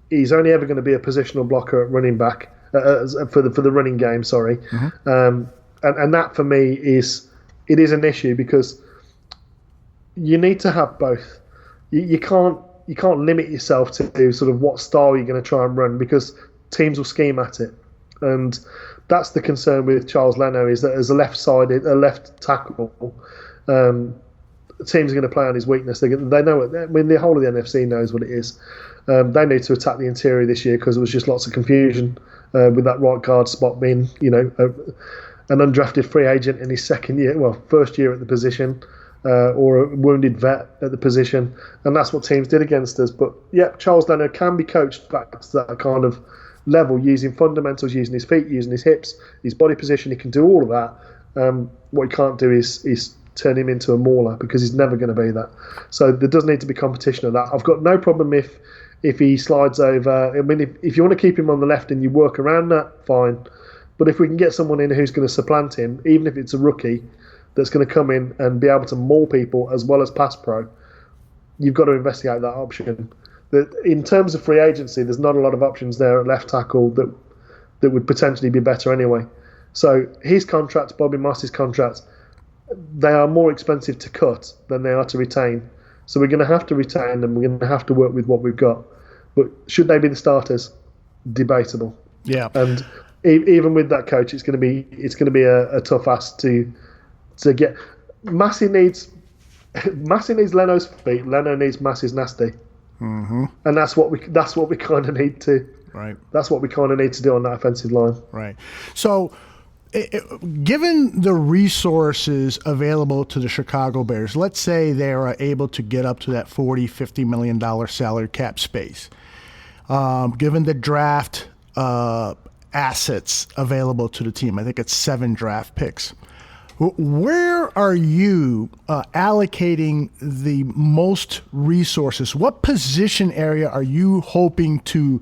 Speaker 7: he's only ever going to be a positional blocker at running back for the running game. Sorry, and that for me is an issue because you need to have both. You can't limit yourself to sort of what style you're going to try and run because teams will scheme at it, and that's the concern with Charles Leno is that as a left tackle. Teams are going to play on his weakness. They know it. I mean, the whole of the NFC knows what it is. They need to attack the interior this year because there was just lots of confusion with that right guard spot being, an undrafted free agent in his first year at the position, or a wounded vet at the position, and that's what teams did against us. But yeah, Charles Leno can be coached back to that kind of level using fundamentals, using his feet, using his hips, his body position. He can do all of that. What he can't do is turn him into a mauler because he's never going to be that. So there does need to be competition of that. I've got no problem if he slides over. I mean, if you want to keep him on the left and you work around that, fine. But if we can get someone in who's going to supplant him, even if it's a rookie that's going to come in and be able to maul people as well as pass pro, you've got to investigate that option. In terms of free agency, there's not a lot of options there at left tackle that would potentially be better anyway. So his contract, Bobby Moss's contract, they are more expensive to cut than they are to retain. So we're going to have to retain them. We're going to have to work with what we've got. But should they be the starters? Debatable.
Speaker 6: Yeah.
Speaker 7: And even with that coach, it's going to be a tough ask to get. Massey needs Leno's feet. Leno needs Massey's nasty. Mm-hmm. And that's what we kind of need to.
Speaker 6: Right.
Speaker 7: That's what we kind of need to do on that offensive line.
Speaker 6: Right. So, given the resources available to the Chicago Bears, let's say they are able to get up to that $40-50 million salary cap space, given the draft assets available to the team, I think it's 7 draft picks. Where are you allocating the most resources? What position area are you hoping to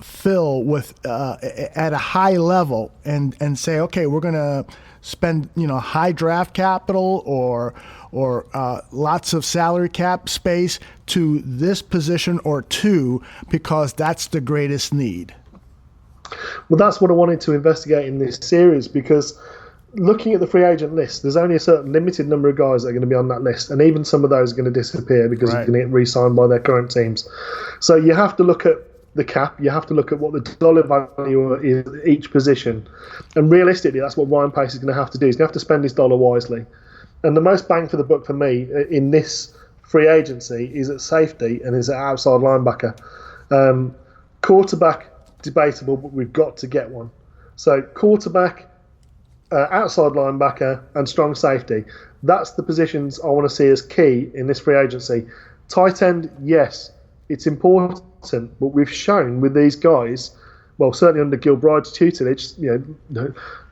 Speaker 6: fill with at a high level and say, okay, we're going to spend high draft capital or lots of salary cap space to this position or two because that's the greatest need?
Speaker 7: Well, that's what I wanted to investigate in this series because looking at the free agent list, there's only a certain limited number of guys that are going to be on that list, and even some of those are going to disappear because they're going to get re-signed by their current teams. So you have to look at the cap, you have to look at what the dollar value is at each position, and realistically, that's what Ryan Pace is going to have to do. He's going to have to spend his dollar wisely. And the most bang for the buck for me in this free agency is at safety and is at outside linebacker. Quarterback, debatable, but we've got to get one. So quarterback, outside linebacker, and strong safety. That's the positions I want to see as key in this free agency. Tight end, yes, it's important, but we've shown with these guys, well, certainly under Gilbride's tutelage,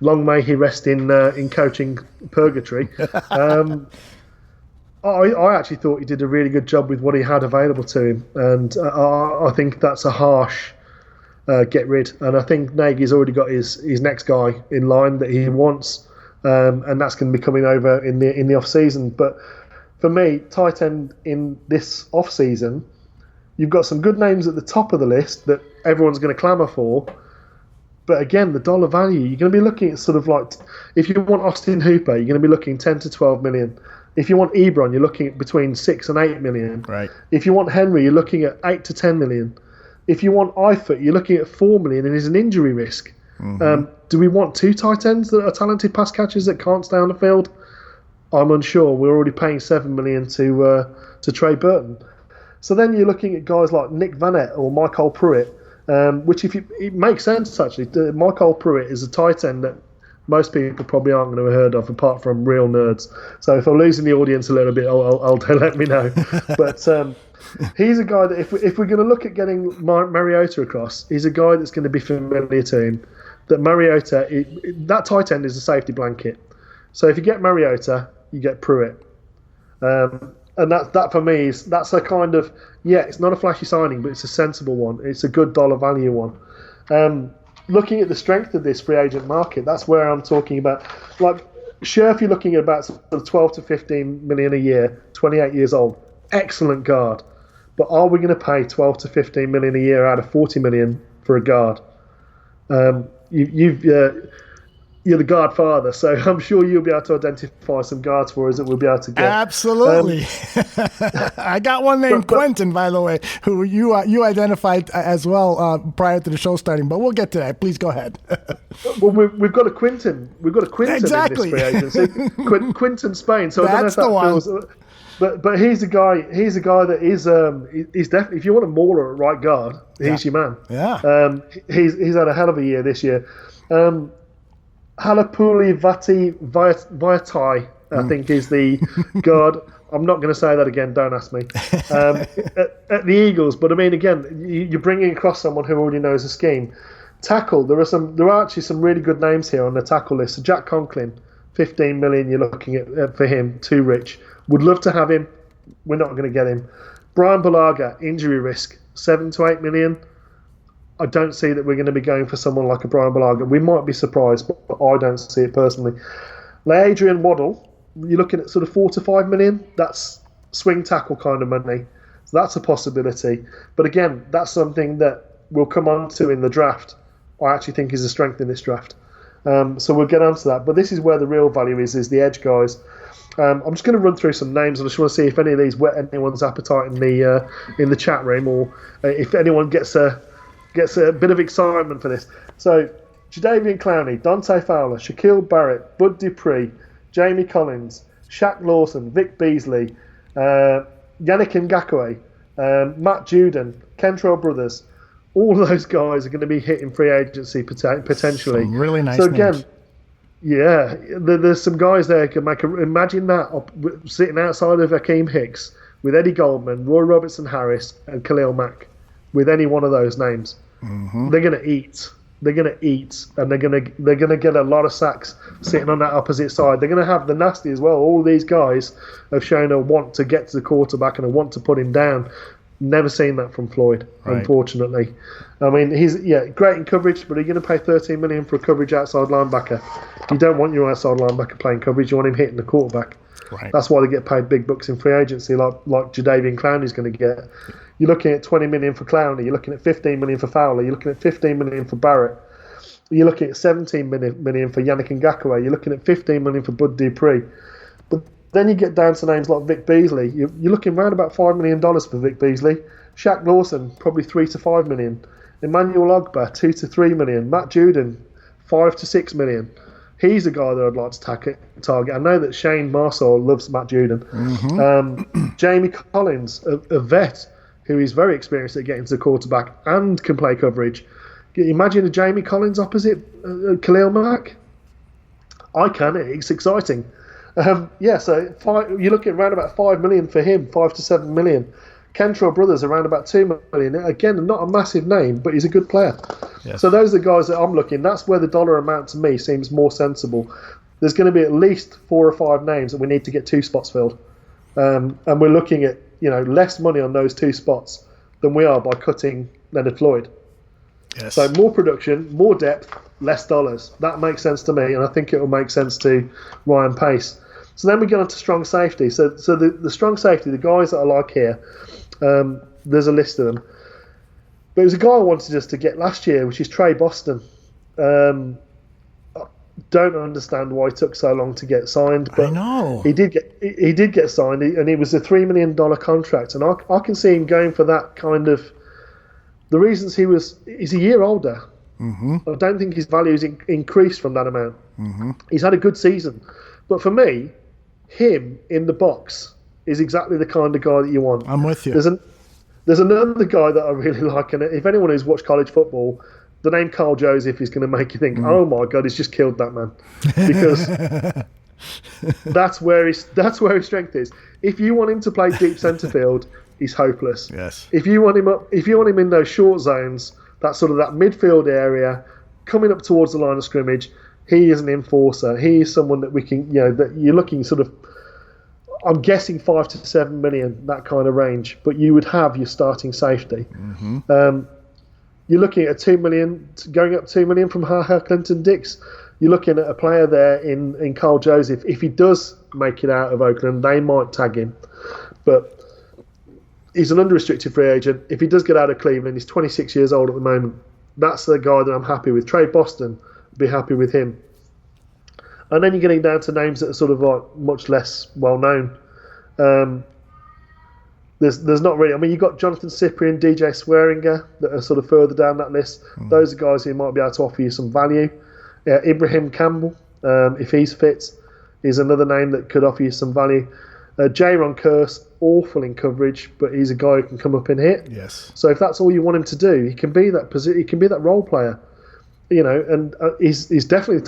Speaker 7: long may he rest in coaching purgatory. I actually thought he did a really good job with what he had available to him, and I think that's a harsh get rid. And I think Nagy's already got his next guy in line that he wants, and that's going to be coming over in the off season. But for me, tight end in this off season, you've got some good names at the top of the list that everyone's going to clamour for. But again, the dollar value, you're going to be looking at sort of like, if you want Austin Hooper, you're going to be looking 10 to 12 million. If you want Ebron, you're looking at between 6 and 8 million.
Speaker 6: Right.
Speaker 7: If you want Henry, you're looking at 8 to 10 million. If you want Eifert, you're looking at 4 million and is an injury risk. Mm-hmm. Do we want 2 tight ends that are talented pass catchers that can't stay on the field? I'm unsure. We're already paying 7 million to Trey Burton. So then you're looking at guys like Nick Vanette or Michael Pruitt, which it makes sense actually. Michael Pruitt is a tight end that most people probably aren't going to have heard of, apart from real nerds. So if I'm losing the audience a little bit, I'll let me know. But he's a guy that if we're going to look at getting Mariota across, he's a guy that's going to be familiar to him. That Mariota, that tight end is a safety blanket. So if you get Mariota, you get Pruitt. And that for me that's a kind of, it's not a flashy signing, but it's a sensible one. It's a good dollar value one. Looking at the strength of this free agent market, that's where I'm talking about. Like, sure, if you're looking at about sort of 12 to 15 million a year, 28 years old, excellent guard. But are we going to pay 12 to 15 million a year out of 40 million for a guard? You're the guard father, so I'm sure you'll be able to identify some guards for us that we'll be able to get.
Speaker 6: Absolutely. I got one named Quentin, by the way, who you identified as well prior to the show starting, but we'll get to that. Please go ahead.
Speaker 7: Well, we've got a Quentin. We've got a Quentin
Speaker 6: exactly.
Speaker 7: in this free agency. Quentin Spain. So
Speaker 6: that's
Speaker 7: I don't know if that feels. But he's a guy. He's a guy that is definitely. If you want a mauler at right guard, he's your man.
Speaker 6: Yeah.
Speaker 7: He's had a hell of a year this year. Halapuli Vaitai, I think, is the guard. I'm not going to say that again, don't ask me. At the Eagles, but I mean, again, you're bringing across someone who already knows the scheme. Tackle, there are actually some really good names here on the tackle list. So Jack Conklin, 15 million you're looking at for him, too rich. Would love to have him. We're not going to get him. Brian Bulaga, injury risk, 7 to 8 million. I don't see that we're going to be going for someone like a Brian Bulaga. We might be surprised, but I don't see it personally. Adrian Waddle, you're looking at sort of 4 to 5 million. That's swing tackle kind of money. So that's a possibility. But again, that's something that we'll come on to in the draft. I actually think is a strength in this draft. So we'll get onto that. But this is where the real value is the edge guys. I'm just going to run through some names. I just want to see if any of these whet anyone's appetite in the chat room, or if anyone gets a bit of excitement for this. So, Jadeveon Clowney, Dante Fowler, Shaquille Barrett, Bud Dupree, Jamie Collins, Shaq Lawson, Vic Beasley, Yannick Ngakoue, Matt Judon, Kentrell Brothers. All of those guys are going to be hitting free agency potentially.
Speaker 6: Some really nice
Speaker 7: So again,
Speaker 6: names.
Speaker 7: Yeah, there's some guys there who can imagine that sitting outside of Akeem Hicks with Eddie Goldman, Roy Robertson Harris, and Khalil Mack. With any one of those names, they're going to eat. They're going to eat, and they're going to get a lot of sacks sitting on that opposite side. They're going to have the nasty as well. All these guys have shown a want to get to the quarterback and a want to put him down. Never seen that from Floyd, unfortunately. I mean, he's great in coverage, but are you going to pay $13 million for a coverage outside linebacker? You don't want your outside linebacker playing coverage. You want him hitting the quarterback.
Speaker 6: Right.
Speaker 7: That's why they get paid big bucks in free agency, like Jadeveon Clowney's going to get. You're looking at $20 million for Clowney. You're looking at $15 million for Fowler. You're looking at $15 million for Barrett. You're looking at $17 million for Yannick Ngakoue. You're looking at $15 million for Bud Dupree. But then you get down to names like Vic Beasley. You're looking around about $5 million for Vic Beasley. Shaq Lawson, probably $3 to $5 million. Emmanuel Ogbah, $2 to $3 million. Matt Judon, $5 to $6 million. He's a guy that I'd like to target. I know that Shane Marsaul loves Matt Judon. Jamie Collins, a vet who is very experienced at getting to the quarterback and can play coverage. Imagine a Jamie Collins opposite Khalil Mack. I can. It's exciting. So you're looking around about $5 million for him, $5 to $7 million. Kentrell Brothers around about $2 million. Again, not a massive name, but he's a good player. Yes. So those are the guys that I'm looking. That's where the dollar amount to me seems more sensible. There's going to be at least 4 or 5 names that we need to get 2 spots filled, and we're looking at less money on those 2 spots than we are by cutting Leonard Floyd.
Speaker 6: Yes.
Speaker 7: So more production, more depth, less dollars. That makes sense to me, and I think it will make sense to Ryan Pace. So then we get on to strong safety. So the strong safety, the guys that I like here, there's a list of them. But it was a guy I wanted us to get last year, which is Trey Boston. Don't understand why it took so long to get signed, but
Speaker 6: I know
Speaker 7: he did get signed, and it was a $3 million contract, and I can see him going for that kind of. The reasons he's a year older. I don't think his value is increased from that amount. He's had a good season, but for me, him in the box is exactly the kind of guy that you want.
Speaker 6: I'm with you.
Speaker 7: There's another guy that I really like, and if anyone who's watched college football, the name Carl Joseph is going to make you think, oh my God, he's just killed that man, because that's where his strength is. If you want him to play deep centre field, he's hopeless.
Speaker 6: Yes.
Speaker 7: If you want him in those short zones, that midfield area, coming up towards the line of scrimmage, he is an enforcer. He is someone that we can, that you're looking sort of, I'm guessing 5 to 7 million, that kind of range. But you would have your starting safety. Mm-hmm. You're looking at $2 million, going up $2 million from Clinton Dix. You're looking at a player there in Carl Joseph. If he does make it out of Oakland, they might tag him. But he's an unrestricted free agent. If he does get out of Cleveland, he's 26 years old at the moment. That's the guy that I'm happy with. Trade Boston, be happy with him. And then you're getting down to names that are sort of like much less well known. There's not really. I mean, you've got Jonathan Cyprian, DJ Swearinger that are sort of further down that list. Those are guys who might be able to offer you some value. Ibrahim Campbell, if he's fit, is another name that could offer you some value. Jaron Curse, awful in coverage, but he's a guy who can come up and hit.
Speaker 6: Yes.
Speaker 7: So if that's all you want him to do, he can be that he can be that role player. And he's definitely the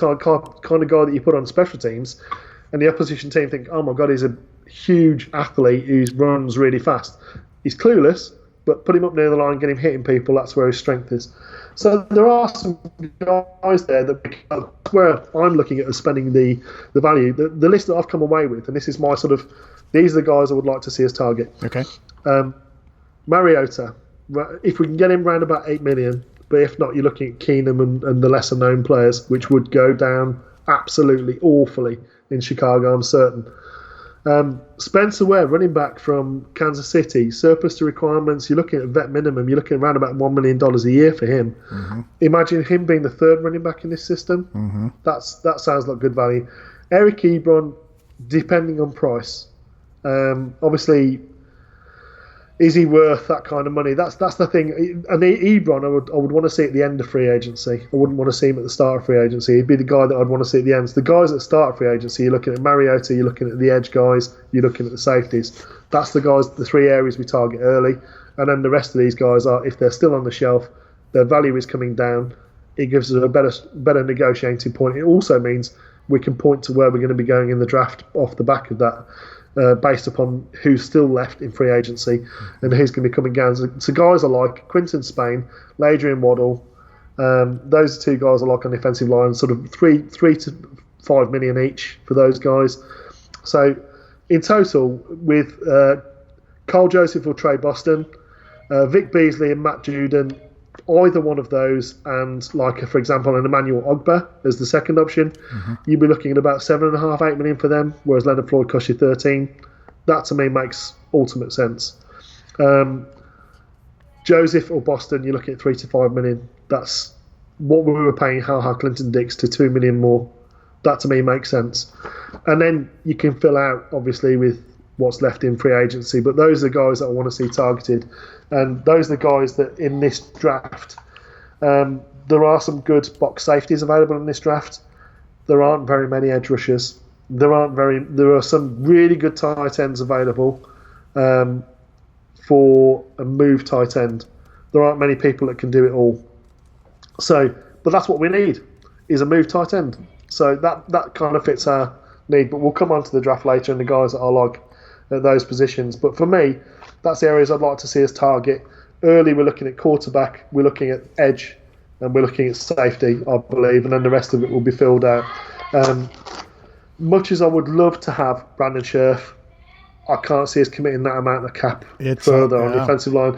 Speaker 7: kind of guy that you put on special teams, and the opposition team think, oh my God, he's a huge athlete who runs really fast. He's clueless, but put him up near the line, get him hitting people. That's where his strength is. So there are some guys there that's where I'm looking at as spending the value. The list that I've come away with, and this is my sort of, these are the guys I would like to see as target.
Speaker 6: Okay.
Speaker 7: Mariota, if we can get him around about $8 million, but if not, you're looking at Keenum and the lesser known players, which would go down absolutely awfully in Chicago, I'm certain. Spencer Ware, running back from Kansas City, surplus to requirements. You're looking at vet minimum. You're looking around about $1 million a year for him. Mm-hmm. Imagine him being the third running back in this system. Mm-hmm. That sounds like good value. Eric Ebron, depending on price. Obviously, is he worth that kind of money? That's the thing. And Ebron, I would want to see at the end of free agency. I wouldn't want to see him at the start of free agency. He'd be the guy that I'd want to see at the end. So the guys that start free agency, you're looking at Mariota, you're looking at the edge guys, you're looking at the safeties. That's the guys, the three areas we target early. And then the rest of these guys are, if they're still on the shelf, their value is coming down. It gives us a better negotiating point. It also means we can point to where we're going to be going in the draft off the back of that. Based upon who's still left in free agency and who's going to be coming down. So guys are like Quinton Spain, Ladrian Waddle. Those are two guys I like on the offensive line, sort of 3 to 5 million each for those guys. So in total, with Carl Joseph will trade Boston, Vic Beasley and Matt Judon, either one of those, and for example, an Emmanuel Ogba as the second option, you'd be looking at about $7.5, $8 million for them, whereas Leonard Floyd costs you 13. That to me makes ultimate sense. Joseph or Boston, you're looking at $3 to $5 million. That's what we were paying How Clinton Dix to $2 million more. That to me makes sense. And then you can fill out obviously with what's left in free agency, but those are the guys that I want to see targeted. And those are the guys that in this draft, there are some good box safeties available in this draft. There aren't very many edge rushers. There are some really good tight ends available for a move tight end. There aren't many people that can do it all. So, but that's what we need, is a move tight end. So that kind of fits our need. But we'll come on to the draft later and the guys that I like at those positions. But for me, that's the areas I'd like to see as target. Early, we're looking at quarterback, we're looking at edge, and we're looking at safety, I believe, and then the rest of it will be filled out. Much as I would love to have Brandon Scherf, I can't see us committing that amount of cap further on the offensive line.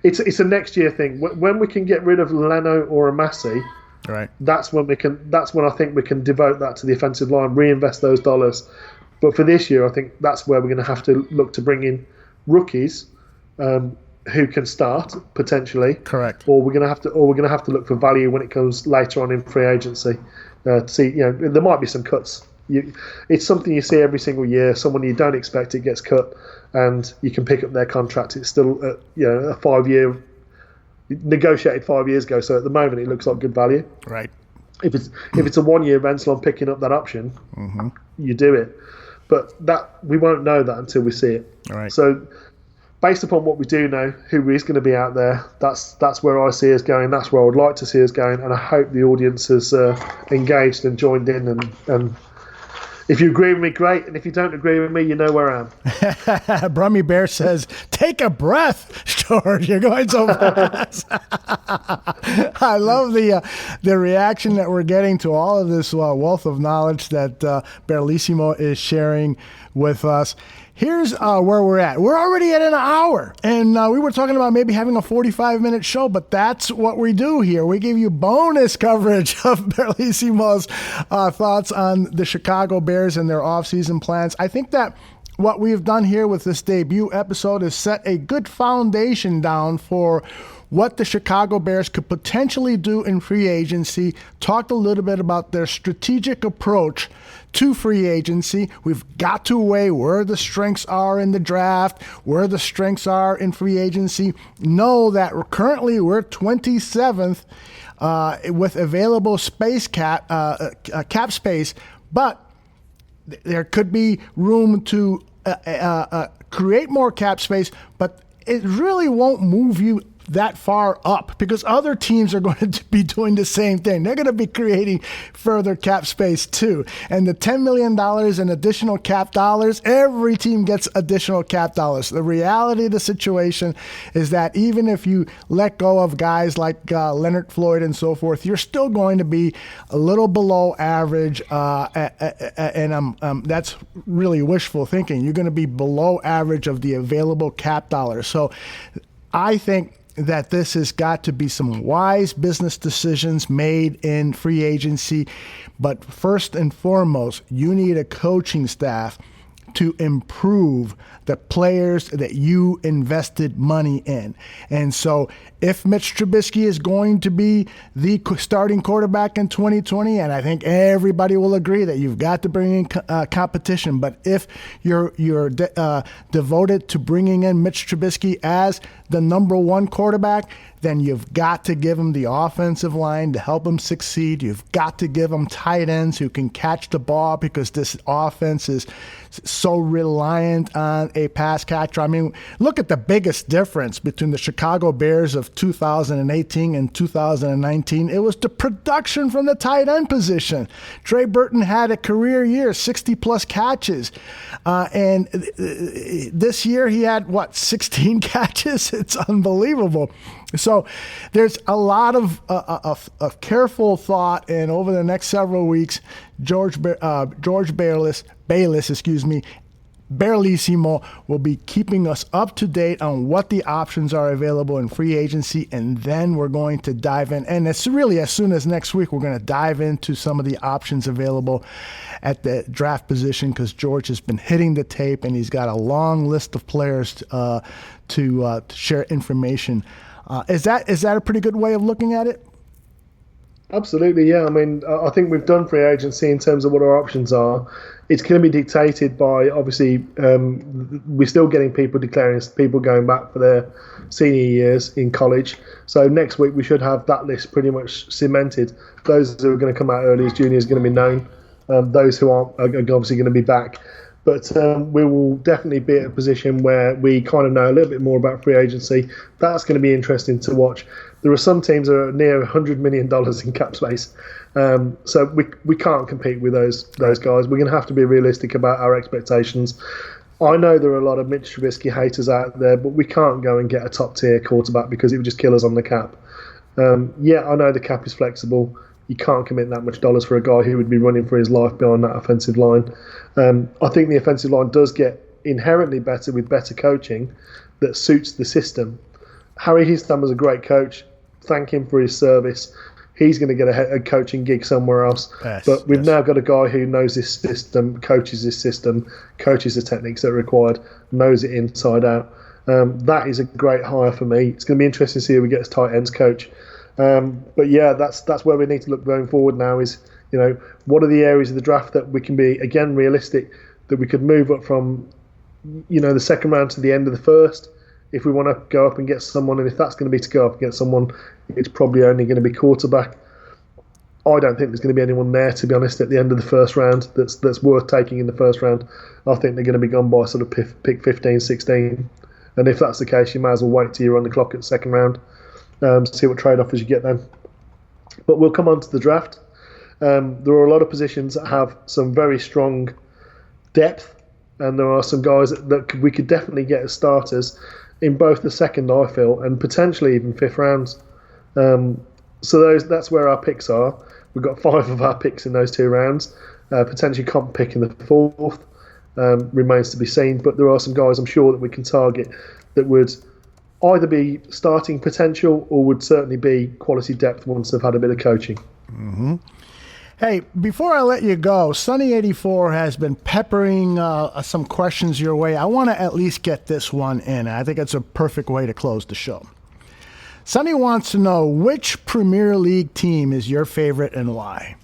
Speaker 7: It's a next year thing. When we can get rid of Leno or Amasi,
Speaker 6: right,
Speaker 7: that's when I think we can devote that to the offensive line, reinvest those dollars. But for this year, I think that's where we're going to have to look to bring in rookies who can start potentially.
Speaker 6: Correct.
Speaker 7: Or we're going to have to look for value when it comes later on in free agency. To see, there might be some cuts. It's something you see every single year. Someone you don't expect it gets cut, and you can pick up their contract. It's still a 5-year negotiated 5 years ago. So at the moment, it looks like good value.
Speaker 6: Right.
Speaker 7: If it's a 1-year rental on picking up that option, you do it. But that we won't know that until we see it.
Speaker 6: All right.
Speaker 7: So based upon what we do know, who is going to be out there, that's where I see us going. That's where I would like to see us going, and I hope the audience has engaged and joined in. And if you agree with me, great. And if you don't agree with me, you know where I am.
Speaker 6: Brummy Bear says, "Take a breath, George. You're going so fast." I love the reaction that we're getting to all of this wealth of knowledge that Bearlissimo is sharing with us. Here's where we're at. We're already at an hour, and we were talking about maybe having a 45-minute show, but that's what we do here. We give you bonus coverage of Bearlissimo's thoughts on the Chicago Bears and their offseason plans. I think that what we've done here with this debut episode is set a good foundation down for what the Chicago Bears could potentially do in free agency, talked a little bit about their strategic approach to free agency. We've got to weigh where the strengths are in the draft, where the strengths are in free agency. Know that currently we're 27th with available space cap space, but there could be room to create more cap space, but it really won't move you that far up because other teams are going to be doing the same thing. They're going to be creating further cap space too. And the $10 million in additional cap dollars, every team gets additional cap dollars. The reality of the situation is that even if you let go of guys like Leonard Floyd and so forth, you're still going to be a little below average. And that's really wishful thinking. You're going to be below average of the available cap dollars. So I think that this has got to be some wise business decisions made in free agency. But first and foremost, you need a coaching staff to improve the players that you invested money in. And so if Mitch Trubisky is going to be the starting quarterback in 2020, and I think everybody will agree that you've got to bring in competition, but if you're devoted to bringing in Mitch Trubisky as the number one quarterback, then you've got to give him the offensive line to help him succeed. You've got to give him tight ends who can catch the ball because this offense is so reliant on a pass catcher. I mean, look at the biggest difference between the Chicago Bears of 2018 and 2019. It was the production from the tight end position. Trey Burton had a career year, 60-plus catches. And this year he had, 16 catches? It's unbelievable. So there's a lot of careful thought, and over the next several weeks, George Bearlissimo will be keeping us up to date on what the options are available in free agency, and then we're going to dive in. And it's really as soon as next week, we're going to dive into some of the options available at the draft position because George has been hitting the tape, and he's got a long list of players to share information. Is that a pretty good way of looking at it?
Speaker 7: Absolutely, yeah. I mean, I think we've done free agency in terms of what our options are. It's going to be dictated by, obviously, we're still getting people declaring, people going back for their senior years in college. So next week we should have that list pretty much cemented. Those who are going to come out early as juniors are going to be known. Those who aren't are obviously going to be back. But we will definitely be at a position where we kind of know a little bit more about free agency. That's going to be interesting to watch. There are some teams that are near $100 million in cap space. So we can't compete with those guys. We're going to have to be realistic about our expectations. I know there are a lot of Mitch Trubisky haters out there, but we can't go and get a top-tier quarterback because it would just kill us on the cap. I know the cap is flexible. You can't commit that much dollars for a guy who would be running for his life behind that offensive line. I think the offensive line does get inherently better with better coaching that suits the system. Harry Histam was a great coach. Thank him for his service. He's going to get a coaching gig somewhere else. Yes, but we've now got a guy who knows this system, coaches this system, coaches the techniques that are required, knows it inside out. That is a great hire for me. It's going to be interesting to see who we get as tight ends coach. But yeah, that's where we need to look going forward now is, what are the areas of the draft that we can be, again, realistic, that we could move up from, the second round to the end of the first, if we want to go up and get someone, and if that's going to be to go up and get someone, it's probably only going to be quarterback. I don't think there's going to be anyone there, to be honest, at the end of the first round that's worth taking in the first round. I think they're going to be gone by sort of pick 15, 16. And if that's the case, you may as well wait till you're on the clock at the second round, see what trade offers you get then. But we'll come on to the draft. There are a lot of positions that have some very strong depth, and there are some guys that we could definitely get as starters in both the second, I feel, and potentially even fifth rounds. So that's where our picks are. We've got 5 of our picks in those 2 rounds. Potentially comp pick in the 4th. Remains to be seen, but there are some guys I'm sure that we can target that would either be starting potential or would certainly be quality depth once they've had a bit of coaching.
Speaker 6: Mm-hmm. Hey, before I let you go, Sunny84 has been peppering some questions your way. I want to at least get this one in. I think it's a perfect way to close the show. Sunny wants to know, which Premier League team is your favorite and why?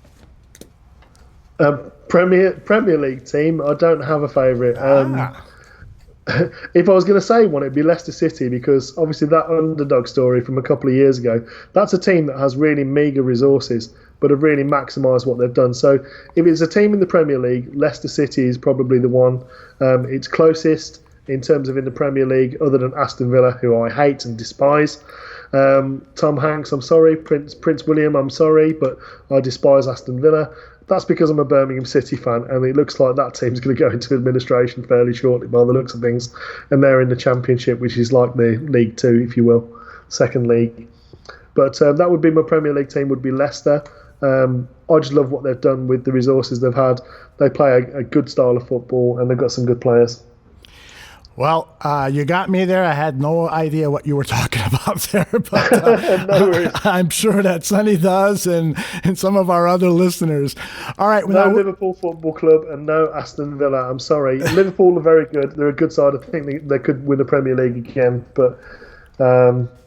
Speaker 7: Premier League team, I don't have a favourite. If I was going to say one, it'd be Leicester City, because obviously that underdog story from a couple of years ago, that's a team that has really meagre resources but have really maximised what they've done. So if it's a team in the Premier League, Leicester City is probably the one. It's closest in terms of in the Premier League, other than Aston Villa, who I hate and despise. Tom Hanks, I'm sorry. Prince William, I'm sorry, but I despise Aston Villa. That's because I'm a Birmingham City fan, and it looks like that team's going to go into administration fairly shortly by the looks of things. And they're in the Championship, which is like the League Two, if you will, second league. But that would be my Premier League team, would be Leicester. I just love what they've done with the resources they've had. They play a good style of football, and they've got some good players.
Speaker 6: Well, you got me there. I had no idea what you were talking about there, but
Speaker 7: No worries.
Speaker 6: I'm sure that Sonny does, and some of our other listeners. All right.
Speaker 7: No Liverpool Football Club and no Aston Villa. I'm sorry. Liverpool are very good. They're a good side. I think they could win the Premier League again, but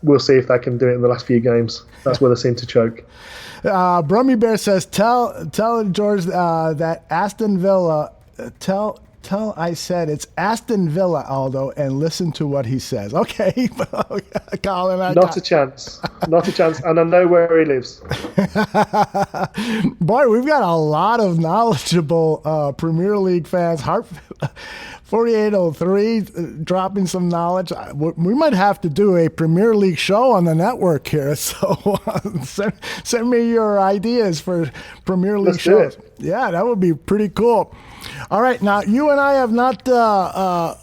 Speaker 7: we'll see if they can do it in the last few games. That's where they seem to choke.
Speaker 6: Brummy Bear says, tell George that Aston Villa, tell I said it's Aston Villa, Aldo, and listen to what he says. Okay, Colin.
Speaker 7: Not a chance. Not a chance. And I know where he lives.
Speaker 6: Boy, we've got a lot of knowledgeable Premier League fans. 4803 dropping some knowledge. We might have to do a Premier League show on the network here. So send me your ideas for Premier League shows. Yeah, that would be pretty cool. All right, now you and I have not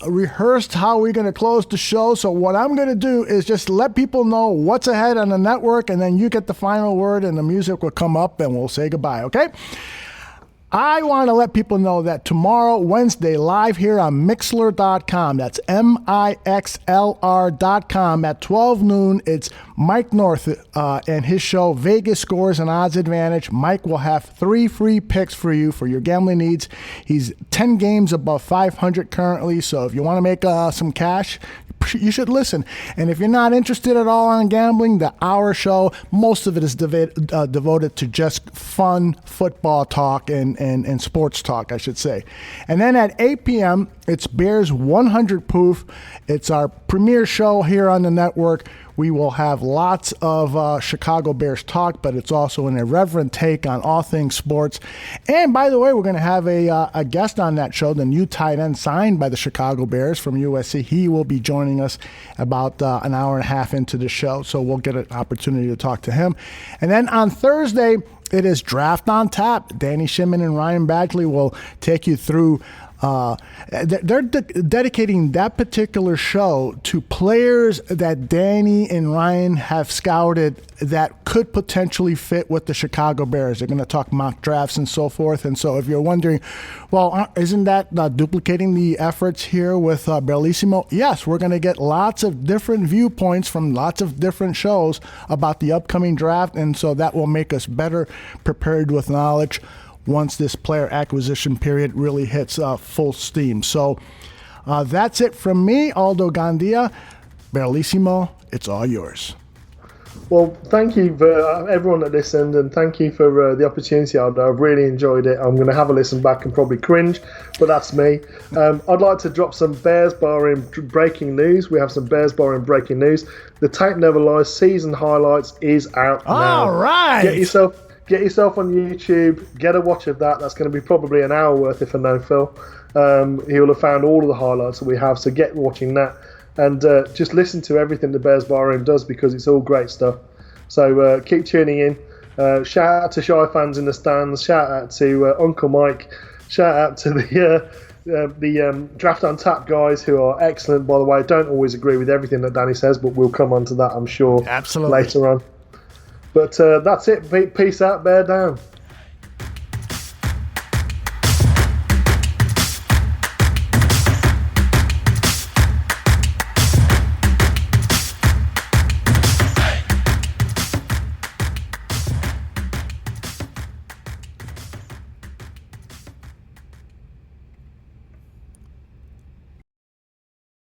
Speaker 6: rehearsed how we're going to close the show. So what I'm going to do is just let people know what's ahead on the network, and then you get the final word, and the music will come up, and we'll say goodbye. Okay? I want to let people know that tomorrow, Wednesday, live here on Mixlr.com. That's MIXLR.com at 12 noon. It's Mike North and his show, Vegas Scores and Odds Advantage. Mike will have 3 free picks for you for your gambling needs. He's 10 games above 500 currently, so if you want to make some cash, you should listen. And if you're not interested at all on gambling, the hour show, most of it is devoted to just fun football talk and sports talk, I should say. And then at 8 p.m., it's Bears 100 Proof. It's our premiere show here on the network. We will have lots of Chicago Bears talk, but it's also an irreverent take on all things sports. And by the way, we're going to have a guest on that show, the new tight end signed by the Chicago Bears from USC. He will be joining us about an hour and a half into the show, so we'll get an opportunity to talk to him. And then on Thursday, it is Draft on Tap. Danny Shimon and Ryan Badgley will take you through. They're dedicating that particular show to players that Danny and Ryan have scouted that could potentially fit with the Chicago Bears. They're going to talk mock drafts and so forth. And so if you're wondering, well, isn't that duplicating the efforts here with Bearlissimo? Yes, we're going to get lots of different viewpoints from lots of different shows about the upcoming draft. And so that will make us better prepared with knowledge once this player acquisition period really hits full steam. So that's it from me, Aldo Gandia. Bearlissimo, it's all yours.
Speaker 7: Well, thank you for everyone that listened, and thank you for the opportunity, Aldo. I've really enjoyed it. I'm going to have a listen back and probably cringe, but that's me. I'd like to drop some Bears barring breaking news. We have some Bears barring breaking news. The Tape Never Lies season highlights is out now.
Speaker 6: All right.
Speaker 7: Get yourself on YouTube, get a watch of that. That's going to be probably an hour worth if I know Phil. He'll have found all of the highlights that we have, so get watching that. and just listen to everything the Bears Bar Room does, because it's all great stuff. So keep tuning in. Shout out to Shy fans in the stands. Shout out to Uncle Mike. Shout out to the Draft on Tap guys, who are excellent, by the way. Don't always agree with everything that Danny says, but we'll come on to that, I'm sure,
Speaker 6: Absolutely.
Speaker 7: later on. But that's it. Peace out, bear down.